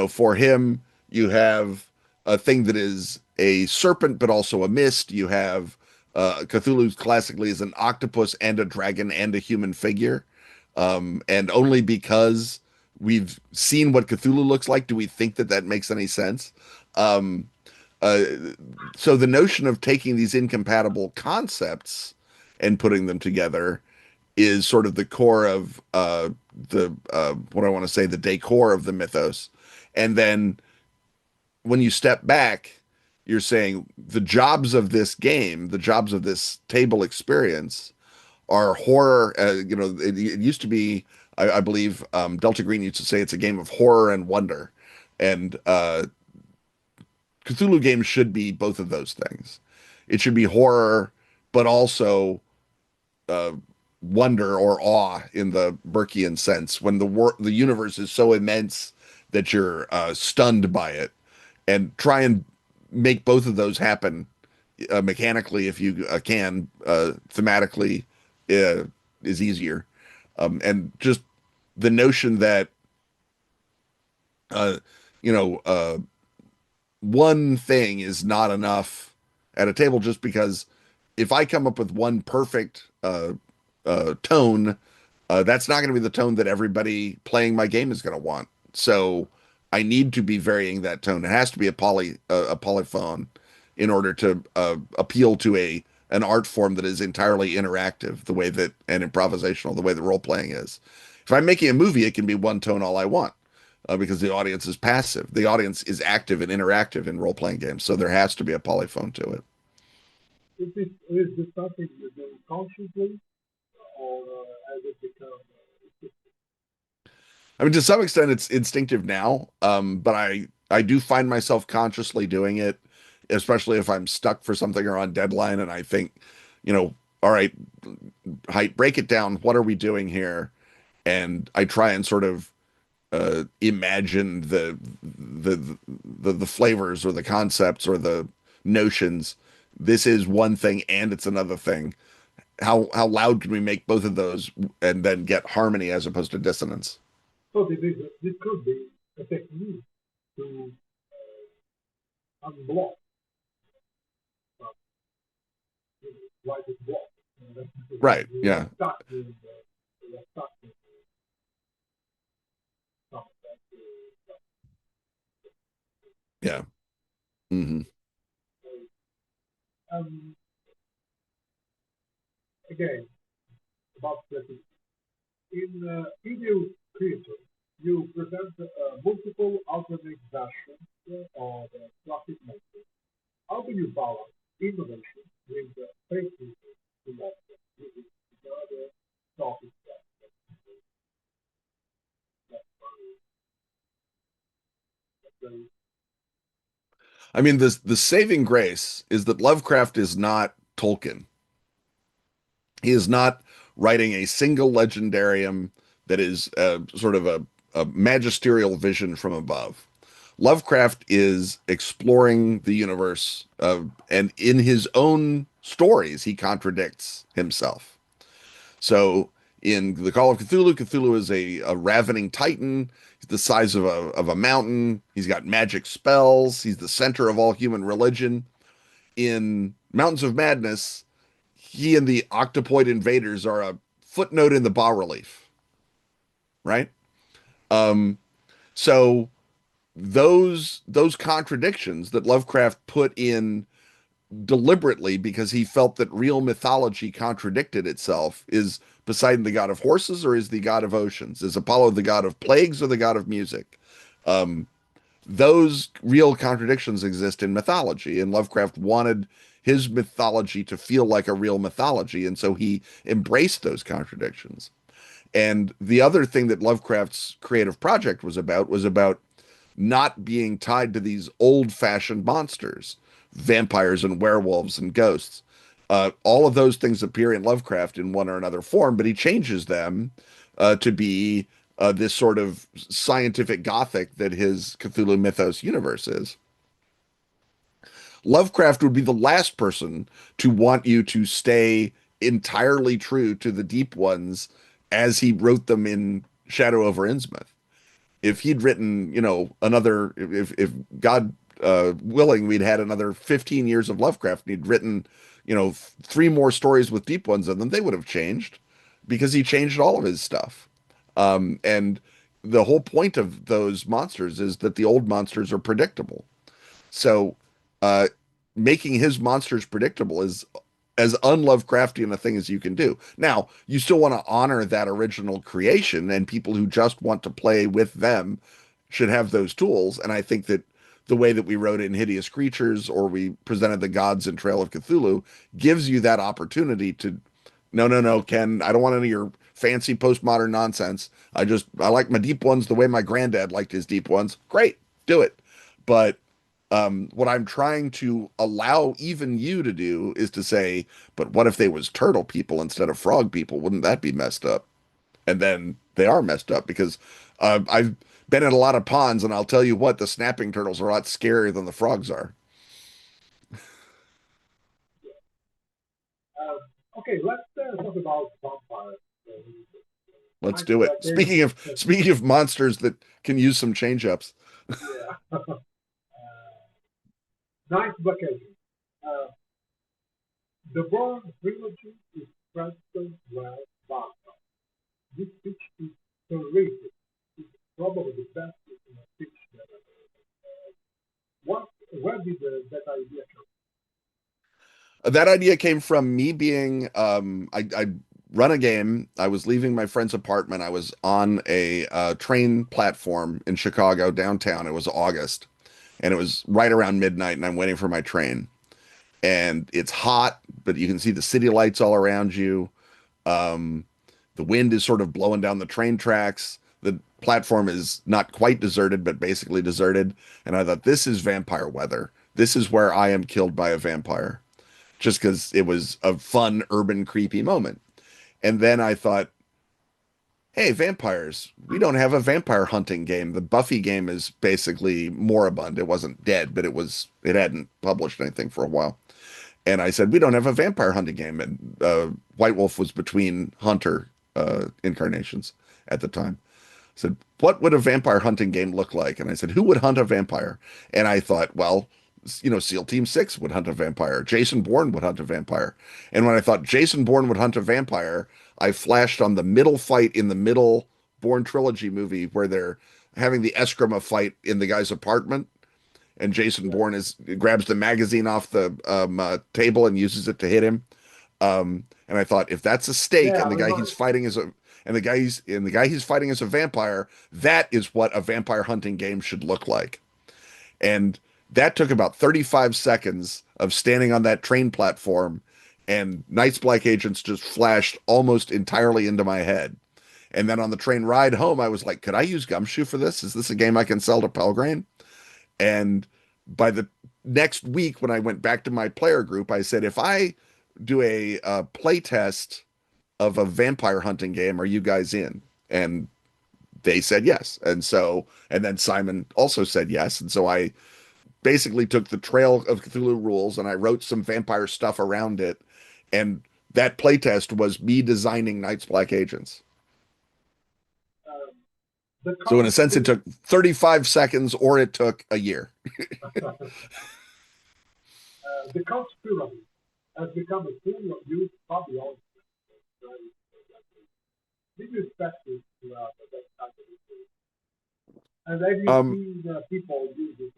for him, you have a thing that is a serpent, but also a mist. You have Cthulhu classically is an octopus and a dragon and a human figure. And only because we've seen what Cthulhu looks like do we think that that makes any sense. Um, uh, so the notion of taking these incompatible concepts and putting them together is sort of the core of the what I want to say the decor of the mythos. And then when you step back, you're saying the jobs of this game, the jobs of this table experience are horror. It used to be, I believe, Delta Green used to say it's a game of horror and wonder, and Cthulhu games should be both of those things. It should be horror, but also uh, wonder or awe in the Burkean sense when the universe is so immense that you're stunned by it, and try and make both of those happen mechanically if you can. Thematically uh, is easier, and just the notion that uh, you know one thing is not enough at a table just because if I come up with one perfect tone, that's not going to be the tone that everybody playing my game is going to want. So I need to be varying that tone. It has to be a polyphone in order to appeal to a an art form that is entirely interactive, the way that and improvisational, the way that role playing is. If I'm making a movie, it can be one tone all I want. Because the audience is passive. The audience is active and interactive in role playing games, so there has to be a polyphone to it. Is this something you do consciously, or has it become? I mean, to some extent, it's instinctive now, but I do find myself consciously doing it, especially if I'm stuck for something or on deadline, and I think, all right, Height, break it down. What are we doing here? And I try and sort of imagine the flavors or the concepts or the notions. This is one thing and it's another thing. How loud can we make both of those and then get harmony as opposed to dissonance? So this could be a technique to unblock some, like it block. Right. You are Yeah. stuck with you are stuck with something that Yeah. Hmm. um, again about creativity. In video creation, you present multiple alternate versions of classic methods. How do you balance innovation with faithfulness to what this is another topic that's very I mean, the saving grace is that Lovecraft is not Tolkien. He is not writing a single legendarium that is sort of a magisterial vision from above. Lovecraft is exploring the universe, and in his own stories, he contradicts himself. So, in the Call of Cthulhu, Cthulhu is a ravening titan. He's the size of a mountain. He's got magic spells. He's the center of all human religion. In Mountains of Madness, he and the octopoid invaders are a footnote in the bas relief, right? Um, so those contradictions that Lovecraft put in deliberately because he felt that real mythology contradicted itself is Poseidon the god of horses or is the god of oceans? Is Apollo the god of plagues or the god of music? Um, those real contradictions exist in mythology, and Lovecraft wanted his mythology to feel like a real mythology, and so he embraced those contradictions. And the other thing that Lovecraft's creative project was about not being tied to these old-fashioned monsters, vampires and werewolves and ghosts. All of those things appear in Lovecraft in one or another form, but he changes them to be this sort of scientific gothic that his Cthulhu mythos universe is. Lovecraft would be the last person to want you to stay entirely true to the deep ones as he wrote them in Shadow over Innsmouth. If he'd written, another, if God willing, we'd had another 15 years of Lovecraft, and he'd written, three more stories with deep ones in them, they would have changed because he changed all of his stuff. And the whole point of those monsters is that the old monsters are predictable. So, uh, making his monsters predictable is as unlovecraftian a thing as you can do. Now, you still want to honor that original creation, and people who just want to play with them should have those tools. And I think that the way that we wrote it in Hideous Creatures or we presented the gods in Trail of Cthulhu gives you that opportunity to, no, no, no, Ken, I don't want any of your fancy postmodern nonsense. I like my deep ones the way my granddad liked his deep ones. Great, do it. But what I'm trying to allow even you to do is to say, but what if they was turtle people instead of frog people? Wouldn't that be messed up? And then they are messed up because I've been in a lot of ponds, and I'll tell you what, the snapping turtles are a lot scarier than the frogs are. Uh, okay, let's talk about vampires. Let's Night do it. Blockade. Speaking of monsters that can use some change ups, Yeah. Night Blockade. Uh, the Bourne trilogy is crystal well vampire. This pitch is terrific. It's probably the best pitch that I've ever. Where did that idea come that idea came from me being I run a game. I was leaving my friend's apartment. I was on a train platform in Chicago downtown. It was August, and it was right around midnight, and I'm waiting for my train. And it's hot, but you can see the city lights all around you. Um, the wind is sort of blowing down the train tracks. The platform is not quite deserted, but basically deserted. And I thought, this is vampire weather. This is where I am killed by a vampire, just because it was a fun, urban, creepy moment. And then I thought, hey, vampires, we don't have a vampire hunting game. The Buffy game is basically moribund. It wasn't dead, but it hadn't published anything for a while. And I said, we don't have a vampire hunting game. And White Wolf was between Hunter incarnations at the time. I said, what would a vampire hunting game look like? And I said, who would hunt a vampire? And I thought, well, SEAL Team 6 would hunt a vampire. Jason Bourne would hunt a vampire. And when I thought Jason Bourne would hunt a vampire, I flashed on the middle fight in the middle Bourne trilogy movie where they're having the Eskrima fight in the guy's apartment, and Jason from? Bourne is grabs the magazine off the table and uses it to hit him. And I thought, if that's a Yeah, stake, yeah, and I the guy remember. he's fighting is a and the guy he's fighting is a vampire, that is what a vampire hunting game should look like. And that took about 35 seconds of standing on that train platform, and Night's Black Agents just flashed almost entirely into my head. And then on the train ride home, I was like, could I use Gumshoe for this? Is this a game I can sell to Pelgrane? And by the next week, when I went back to my player group, I said, if I do a play test of a vampire hunting game, are you guys in? And they said yes. And then Simon also said yes. And so I basically took the Trail of Cthulhu rules and I wrote some vampire stuff around it. And that playtest was me designing Night's Black Agents. Um, the So in a sense, it conspiracy, took 35 seconds or it took a year. the conspiracy has become a tool of use hobby also. Did you expect this to that type of tool? And have you Um, seen people use it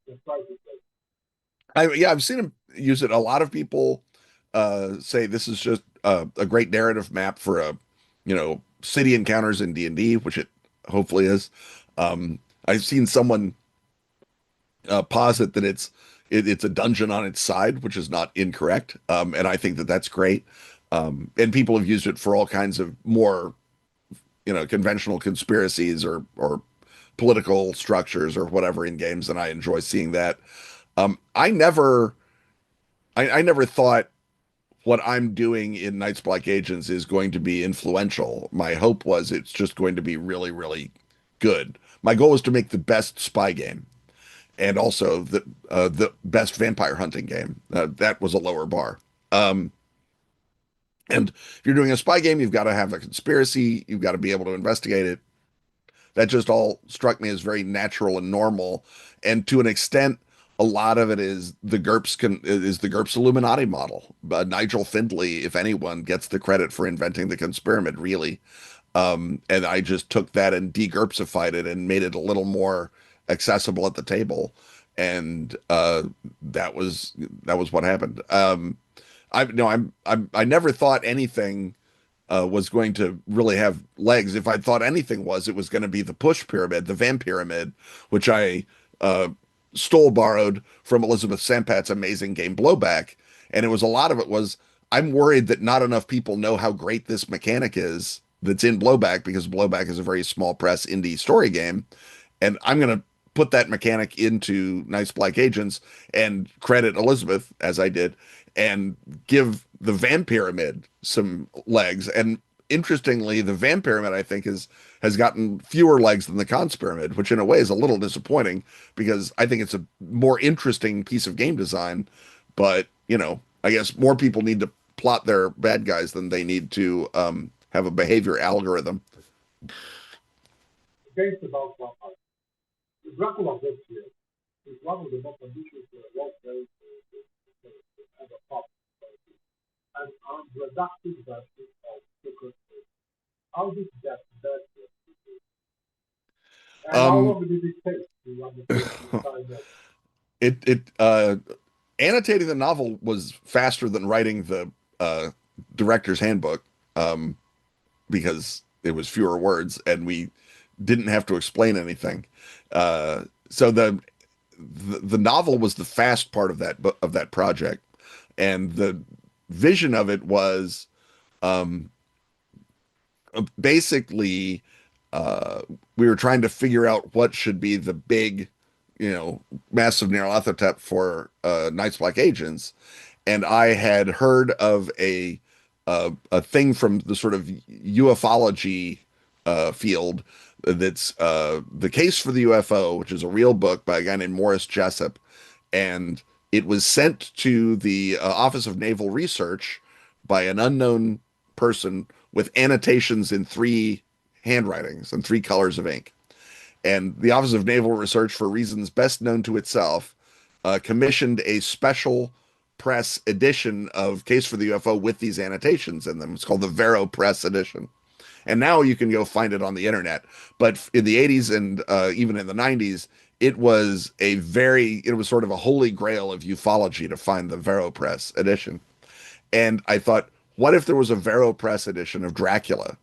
in private place? I've seen him use it. A lot of people say this is just a great narrative map for city encounters in D&D, which it hopefully is. I've seen someone posit that it's a dungeon on its side, which is not incorrect. And I think that that's great. And people have used it for all kinds of more conventional conspiracies or political structures or whatever in games, and I enjoy seeing that. I never thought, what I'm doing in Knights Black Agents is going to be influential. My hope was it's just going to be really, really good. My goal was to make the best spy game and also the best vampire hunting game. That was a lower bar. Um, and if you're doing a spy game, you've got to have a conspiracy. You've got to be able to investigate it. That just all struck me as very natural and normal. And to an extent, a lot of it is the GURPS Illuminati model. Nigel Findlay, if anyone, gets the credit for inventing the conspiramid, really. And I just took that and de-GURPSified it and made it a little more accessible at the table. And that was what happened. I no, I never thought anything was going to really have legs. If I thought anything was, it was going to be the push pyramid, the Van Pyramid, which I uh, stole, borrowed from Elizabeth Sampat's amazing game Blowback. And it was a lot of it was, I'm worried that not enough people know how great this mechanic is that's in Blowback because Blowback is a very small press indie story game. And I'm going to put that mechanic into Nice Black Agents and credit Elizabeth, as I did, and give the Van Pyramid some legs. And interestingly, the Van Pyramid, I think, has gotten fewer legs than the Cons Pyramid, which in a way is a little disappointing because I think it's a more interesting piece of game design. But, I guess more people need to plot their bad guys than they need to have a behavior algorithm. Games about vampires. Dracula this year is one of the most ambitious role-playing ever published, an unreductive version of Secret Service. How did that and how Um, long did it take to undertake the entire novel? it annotating the novel was faster than writing the director's handbook um, because it was fewer words and we didn't have to explain anything. So the novel was the fast part of that project, and the vision of it was um, basically uh, we were trying to figure out what should be the big, massive Nyarlathotep for Night's Black Agents, and I had heard of a thing from the sort of ufology field that's the case for the UFO, which is a real book by a guy named Morris Jessup, and it was sent to the Office of Naval Research by an unknown person with annotations in three handwritings and three colors of ink. And the Office of Naval Research, for reasons best known to itself, commissioned a special press edition of Case for the UFO with these annotations in them. It's called the Vero Press edition. And now you can go find it on the internet. But in the 80s and even in the 90s, it was sort of a holy grail of ufology to find the Vero Press edition. And I thought, what if there was a Vero Press edition of Dracula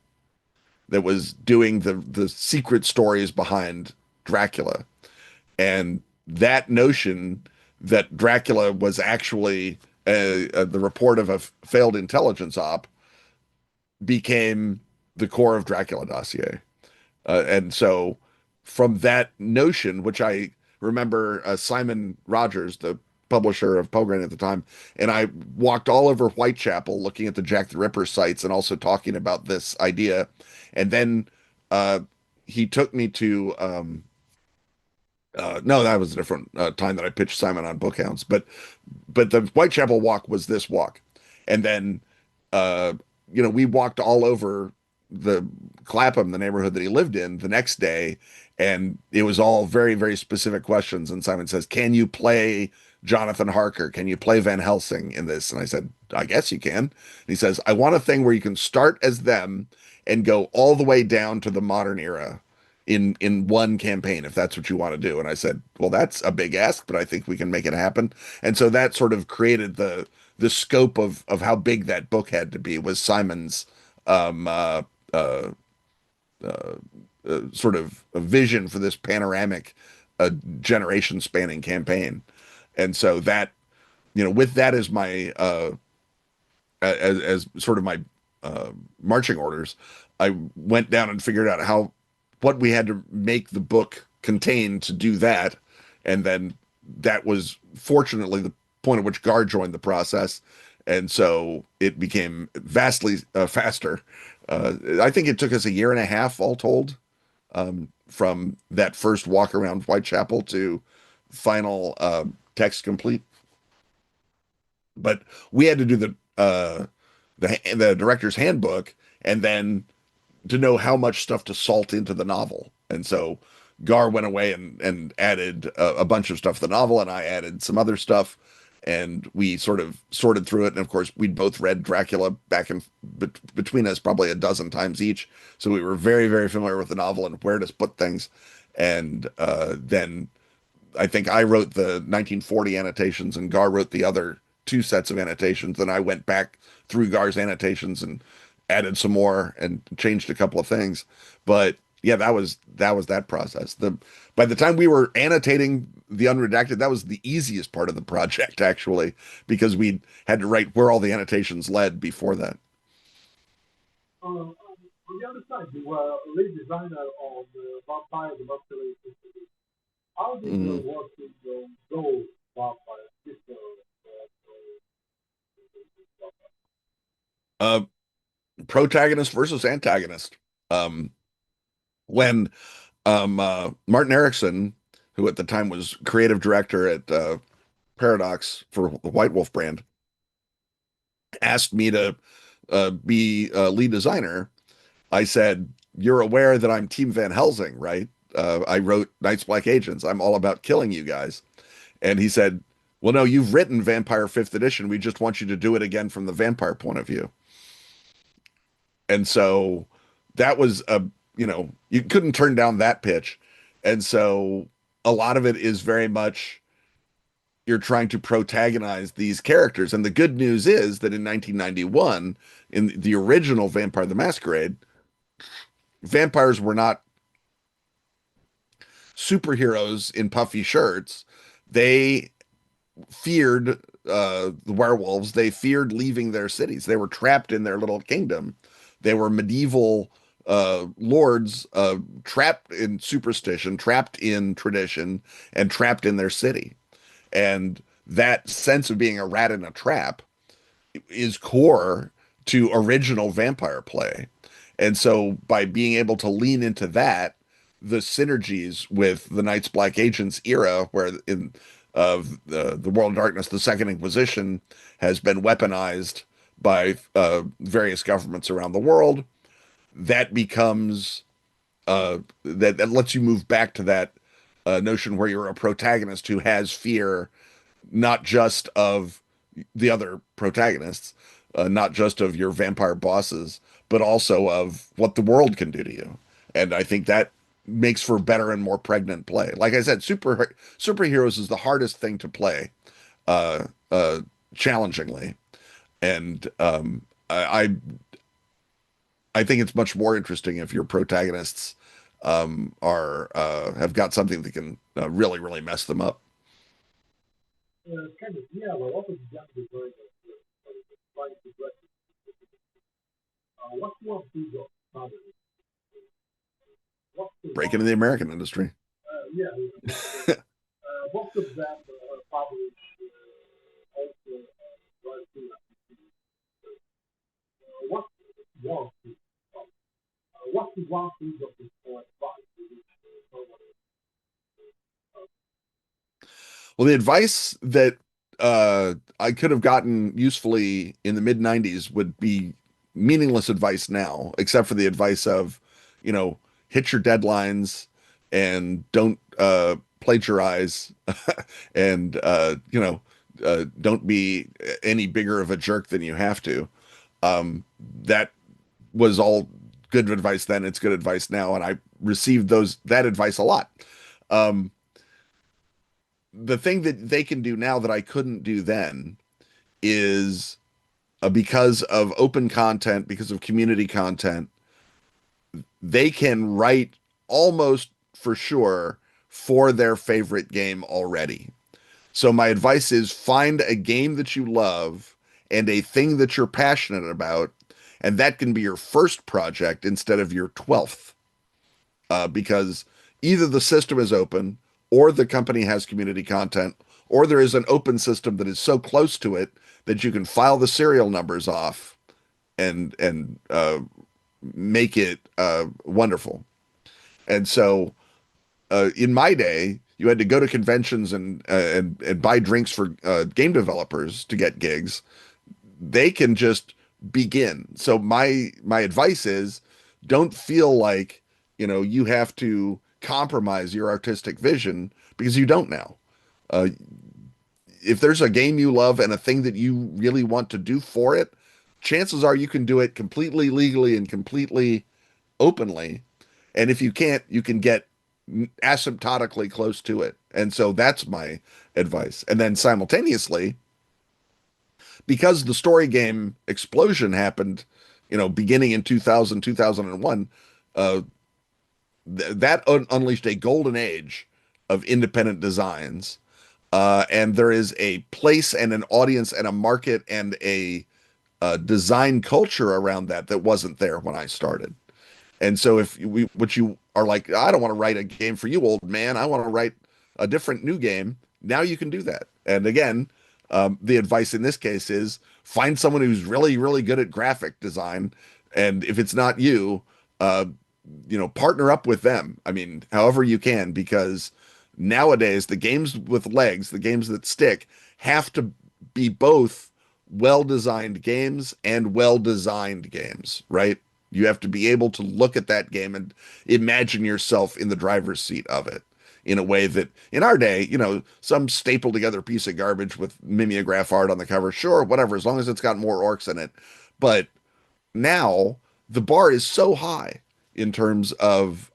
that was doing the secret stories behind Dracula? And that notion that Dracula was actually the report of a failed intelligence op became the core of Dracula dossier. And so from that notion, which I remember Simon Rogers, the publisher of Pelgrane at the time, and I walked all over Whitechapel looking at the Jack the Ripper sites and also talking about this idea. And then uh, he took me to no, that was a different time that I pitched Simon on Bookhounds, but the Whitechapel walk was this walk, and then uh, we walked all over the Clapham, the neighborhood that he lived in, the next day, and it was all very very specific questions. And Simon says, "Can you play Jonathan Harker? Can you play Van Helsing in this?" And I said, "I guess you can." And he says, "I want a thing where you can start as them and go all the way down to the modern era." In one campaign, if that's what you want to do. And I said, well, that's a big ask, but I think we can make it happen. And so that sort of created the scope of how big that book had to be, was Simon's um uh uh, uh, sort of a vision for this panoramic generation spanning campaign. And so that, with that as my as sort of my marching orders, I went down and figured out what we had to make the book contain to do that, and then that was fortunately the point at which Gar joined the process, And so it became vastly faster. I think it took us a year and a half all told, from that first walk around Whitechapel to final text complete. But we had to do the director's handbook, and then to know how much stuff to salt into the novel. And so Gar went away and added a bunch of stuff to the novel, and I added some other stuff, and we sort of sorted through it. And of course, we'd both read Dracula back and between us probably a dozen times each, so we were very, very familiar with the novel and where to put things. And then I think I wrote the 1940 annotations and Gar wrote the other two sets of annotations. Then I went back through Gar's annotations and added some more and changed a couple of things. But yeah, that was that process. The By the time we were annotating the unredacted, that was the easiest part of the project actually, because we had to write where all the annotations led before that. On the other side, you were lead designer on Vampire the Masquerade. How did Mm-hmm. working on those vampires differ? Uh, Protagonist versus antagonist. Um, when Martin Erickson, who at the time was creative director at Paradox for the White Wolf brand, asked me to be lead designer, I said, "You're aware that I'm Team Van Helsing, right? I wrote Night's Black Agents. I'm all about killing you guys." And he said, "Well, no, you've written Vampire Fifth Edition. We just want you to do it again from the vampire point of view." And so that was you couldn't turn down that pitch. And so a lot of it is very much you're trying to protagonize these characters. And the good news is that in 1991, in the original Vampire the Masquerade, vampires were not superheroes in puffy shirts. They feared the werewolves. They feared leaving their cities. They were trapped in their little kingdom. They were medieval lords, trapped in superstition, trapped in tradition, and trapped in their city. And that sense of being a rat in a trap is core to original vampire play. And so by being able to lean into that, the synergies with the Knights Black Agents era, where in of the World of Darkness, the Second Inquisition has been weaponized by various governments around the world, that becomes that lets you move back to that notion where you're a protagonist who has fear not just of the other protagonists, not just of your vampire bosses, but also of what the world can do to you. And I think that makes for better and more pregnant play. Like I said, superheroes is the hardest thing to play, uh, uh, challengingly, and I think it's much more interesting if your protagonists are have got something that can really really mess them up. Kind of, yeah, well, also the young designers trying to dress it. What's one piece of salary? What's the Break one? into the American industry. Yeah, most of them publish also right here. What's one piece? What's the one piece of this advice which someone Well, the advice that I could have gotten usefully in the mid 90s would be meaningless advice now, except for the advice of, you know, hit your deadlines and don't plagiarize and, don't be any bigger of a jerk than you have to. That was all good advice then. It's good advice now. And I received that advice a lot. Um, the thing that they can do now that I couldn't do then is because of open content, because of community content, they can write almost for sure for their favorite game already. So my advice is find a game that you love and a thing that you're passionate about, and that can be your first project instead of your 12th, because either the system is open or the company has community content or there is an open system that is so close to it that you can file the serial numbers off and make it wonderful. And so in my day, you had to go to conventions and buy drinks for game developers to get gigs. They can just begin. So my advice is, don't feel like you have to compromise your artistic vision because you don't now. Uh, if there's a game you love and a thing that you really want to do for it, chances are you can do it completely legally and completely openly. And if you can't, you can get asymptotically close to it. And so that's my advice. And then simultaneously, because the story game explosion happened, beginning in 2000, 2001, uh, that unleashed a golden age of independent designs. And there is a place and an audience and a market and a design culture around that wasn't there when I started. And so what you are like, I don't want to write a game for you, old man. I want to write a different new game. Now you can do that. And again, the advice in this case is find someone who's really, really good at graphic design. And if it's not you, uh, partner up with them. I mean, however you can, because nowadays the games with legs, the games that stick, have to be both well-designed games and well-designed games, right? You have to be able to look at that game and imagine yourself in the driver's seat of it in a way that in our day, some stapled together piece of garbage with mimeograph art on the cover, sure, whatever, as long as it's got more orcs in it. But now the bar is so high in terms of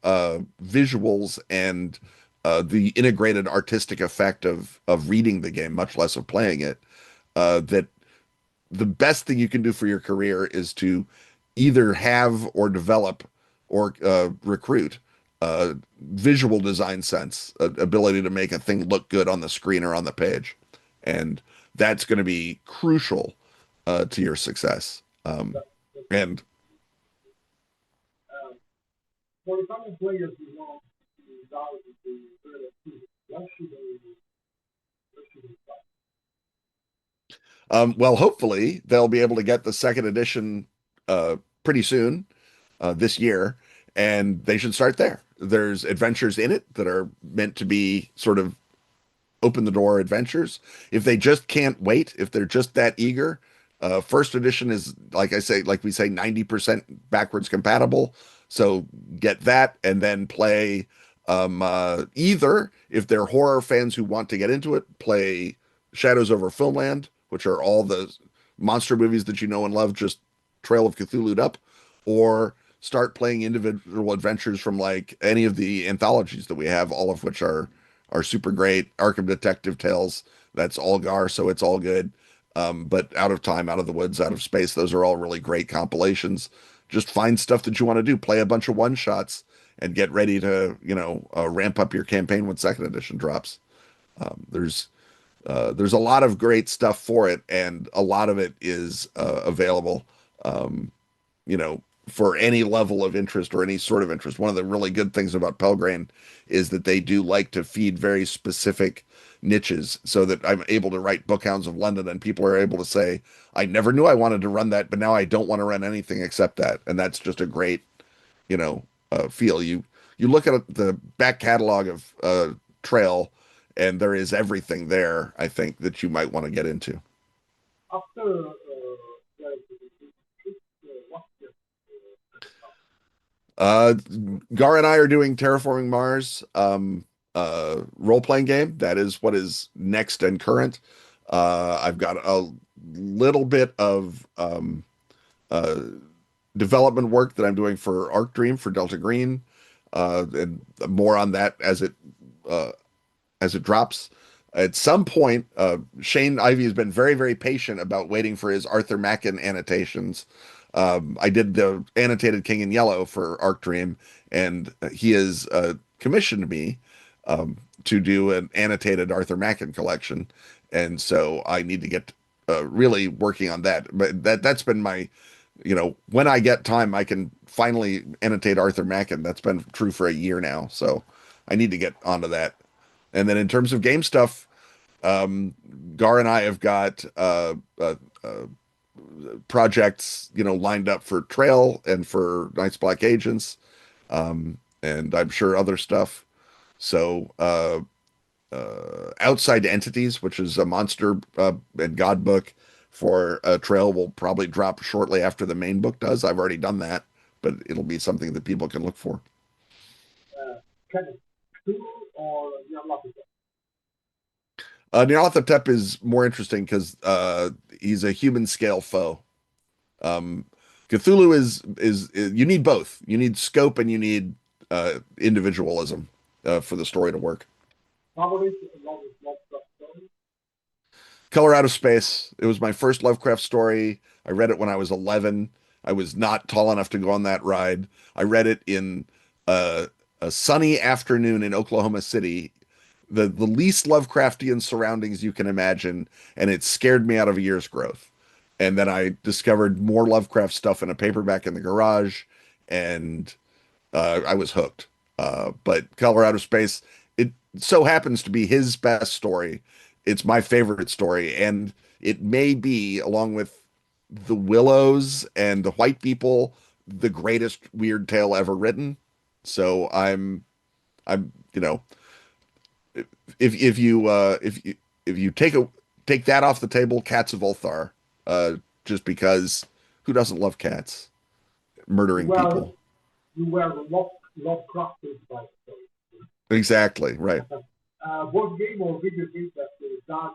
visuals and the integrated artistic effect of reading the game, much less of playing it, that the best thing you can do for your career is to either have or develop or recruit visual design sense, ability to make a thing look good on the screen or on the page. And that's going to be crucial to your success. And For the common players who want to dive into further food, what should they start? well, hopefully they'll be able to get the second edition pretty soon this year, and they should start there. There's adventures in it that are meant to be sort of open the door adventures. If they just can't wait, if they're just that eager, first edition is like we say 90% backwards compatible. So get that and then play either if they're horror fans who want to get into it, play Shadows over Filmland, which are all the monster movies that you know and love, just Trail of Cthulhu'd up, or start playing individual adventures from like any of the anthologies that we have, all of which are super great. Arkham Detective Tales, that's all Gar, so it's all good. But Out of Time, Out of the Woods, Out of Space, those are all really great compilations. Just find stuff that you want to do, play a bunch of one shots, and get ready to ramp up your campaign when second edition drops. There's a lot of great stuff for it, and a lot of it is available. Um, for any level of interest or any sort of interest. One of the really good things about Pelgrane is that they do like to feed very specific niches so that I'm able to write Bookhounds of London and people are able to say, I never knew I wanted to run that, but now I don't want to run anything except that. And that's just a great, feel. You look at the back catalog of Trail and there is everything there, I think, that you might want to get into. After what's the Uh, Gar and I are doing Terraforming Mars role-playing game. That is what is next and current. I've got a little bit of uh, development work that I'm doing for Arc Dream for Delta Green, and more on that uh, as it drops. At some point, Shane Ivey has been very, very patient about waiting for his Arthur Machen annotations. I did the annotated King in Yellow for Arc Dream, and he has commissioned me to do an annotated Arthur Machen collection, and so I need to get really working on that. But that's been my, when I get time, I can finally annotate Arthur Machen. That's been true for a year now, so I need to get onto that. And then in terms of game stuff, Gar and I have got projects, lined up for Trail and for Night's Black Agents, and I'm sure other stuff. So, Outside Entities, which is a monster and god book for Trail, will probably drop shortly after the main book does. I've already done that, but it'll be something that people can look for. Kenneth, Cthulhu or Nyarlathotep? Nyarlathotep is more interesting because he's a human scale foe. Um, Cthulhu is you need both. You need scope and you need individualism for the story to work. Favorite Lovecraft story? Color Out of Space. It was my first Lovecraft story. I read it when I was 11. I was not tall enough to go on that ride. I read it in a, a sunny afternoon in Oklahoma City, the least Lovecraftian surroundings you can imagine, and it scared me out of a year's growth. And then I discovered more Lovecraft stuff in a paperback in the garage, and I was hooked. But Color Out of Space, it so happens to be his best story. It's my favorite story, and it may be, along with The Willows and The White People, the greatest weird tale ever written. So I'm, if you take that off the table, Cats of Ulthar, just because who doesn't love cats You murdering were, people? you were Lovecrafted by story. Exactly, right. Board game or video game that does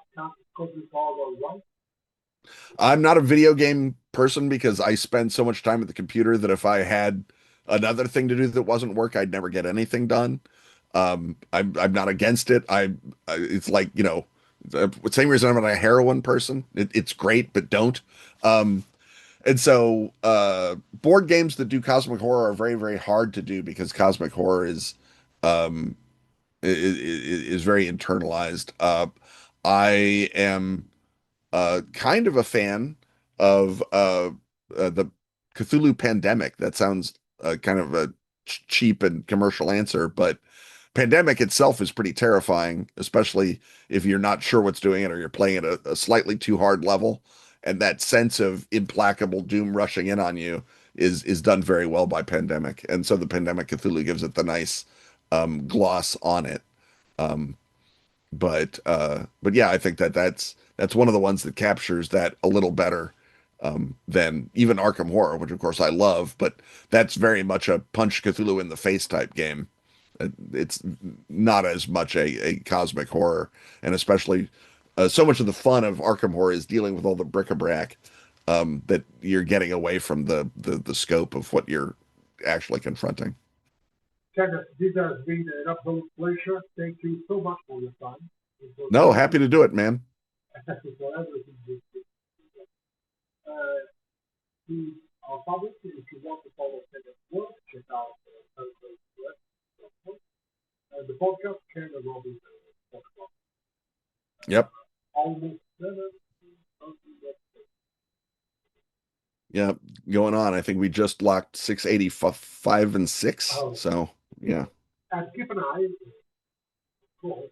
cosmic horror one? I'm not a video game person because I spend so much time at the computer that if I had another thing to do that wasn't work, I'd never get anything done. I'm not against it. It's like, the same reason I'm not a heroin person. It's great, but don't. Um, and so board games that do cosmic horror are very, very hard to do because cosmic horror um is very internalized. I am kind of a fan of the Cthulhu Pandemic. That sounds kind of a cheap and commercial answer, but Pandemic itself is pretty terrifying, especially if you're not sure what's doing it or you're playing at a slightly too hard level. And that sense of implacable doom rushing in on you is done very well by Pandemic. And so the Pandemic Cthulhu gives it the nice gloss on it. Um, but yeah, I think that's one of the ones that captures that a little better than even Arkham Horror, which of course I love, but that's very much a punch Cthulhu in the face type game. It's not as much a cosmic horror, and especially so much of the fun of Arkham Horror is dealing with all the bric-a-brac that you're getting away from the scope of what you're actually confronting. Kenneth, this has been an absolute pleasure. Thank you so much for your time. It was No, very happy to do it, man. for everything you did. Uh, to our public, if you want to follow Kenneth's work, check out the podcast, Ken and Robin talk about Yep. almost seven, something that Yeah, going on. I think we just locked 685 and six. oh, So yeah. and keep an eye, of course,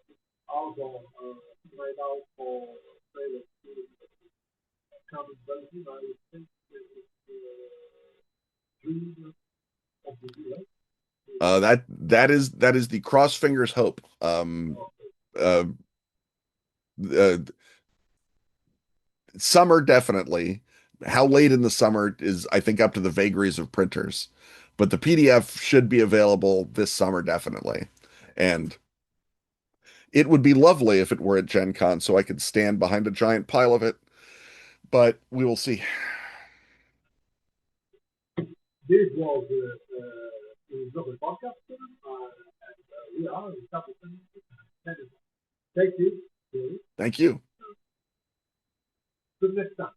out on keep an eye out for trailers coming very soon. I think it's June of the year. That is the cross fingers hope. Uh, uh, Summer definitely. How late in the summer is I think up to the vagaries of printers, but the PDF should be available this summer definitely. And it would be lovely if it were at Gen Con so I could stand behind a giant pile of it, but we will see. This was the podcast, and we are in Capitan. Thank you. Thank you. Till next time.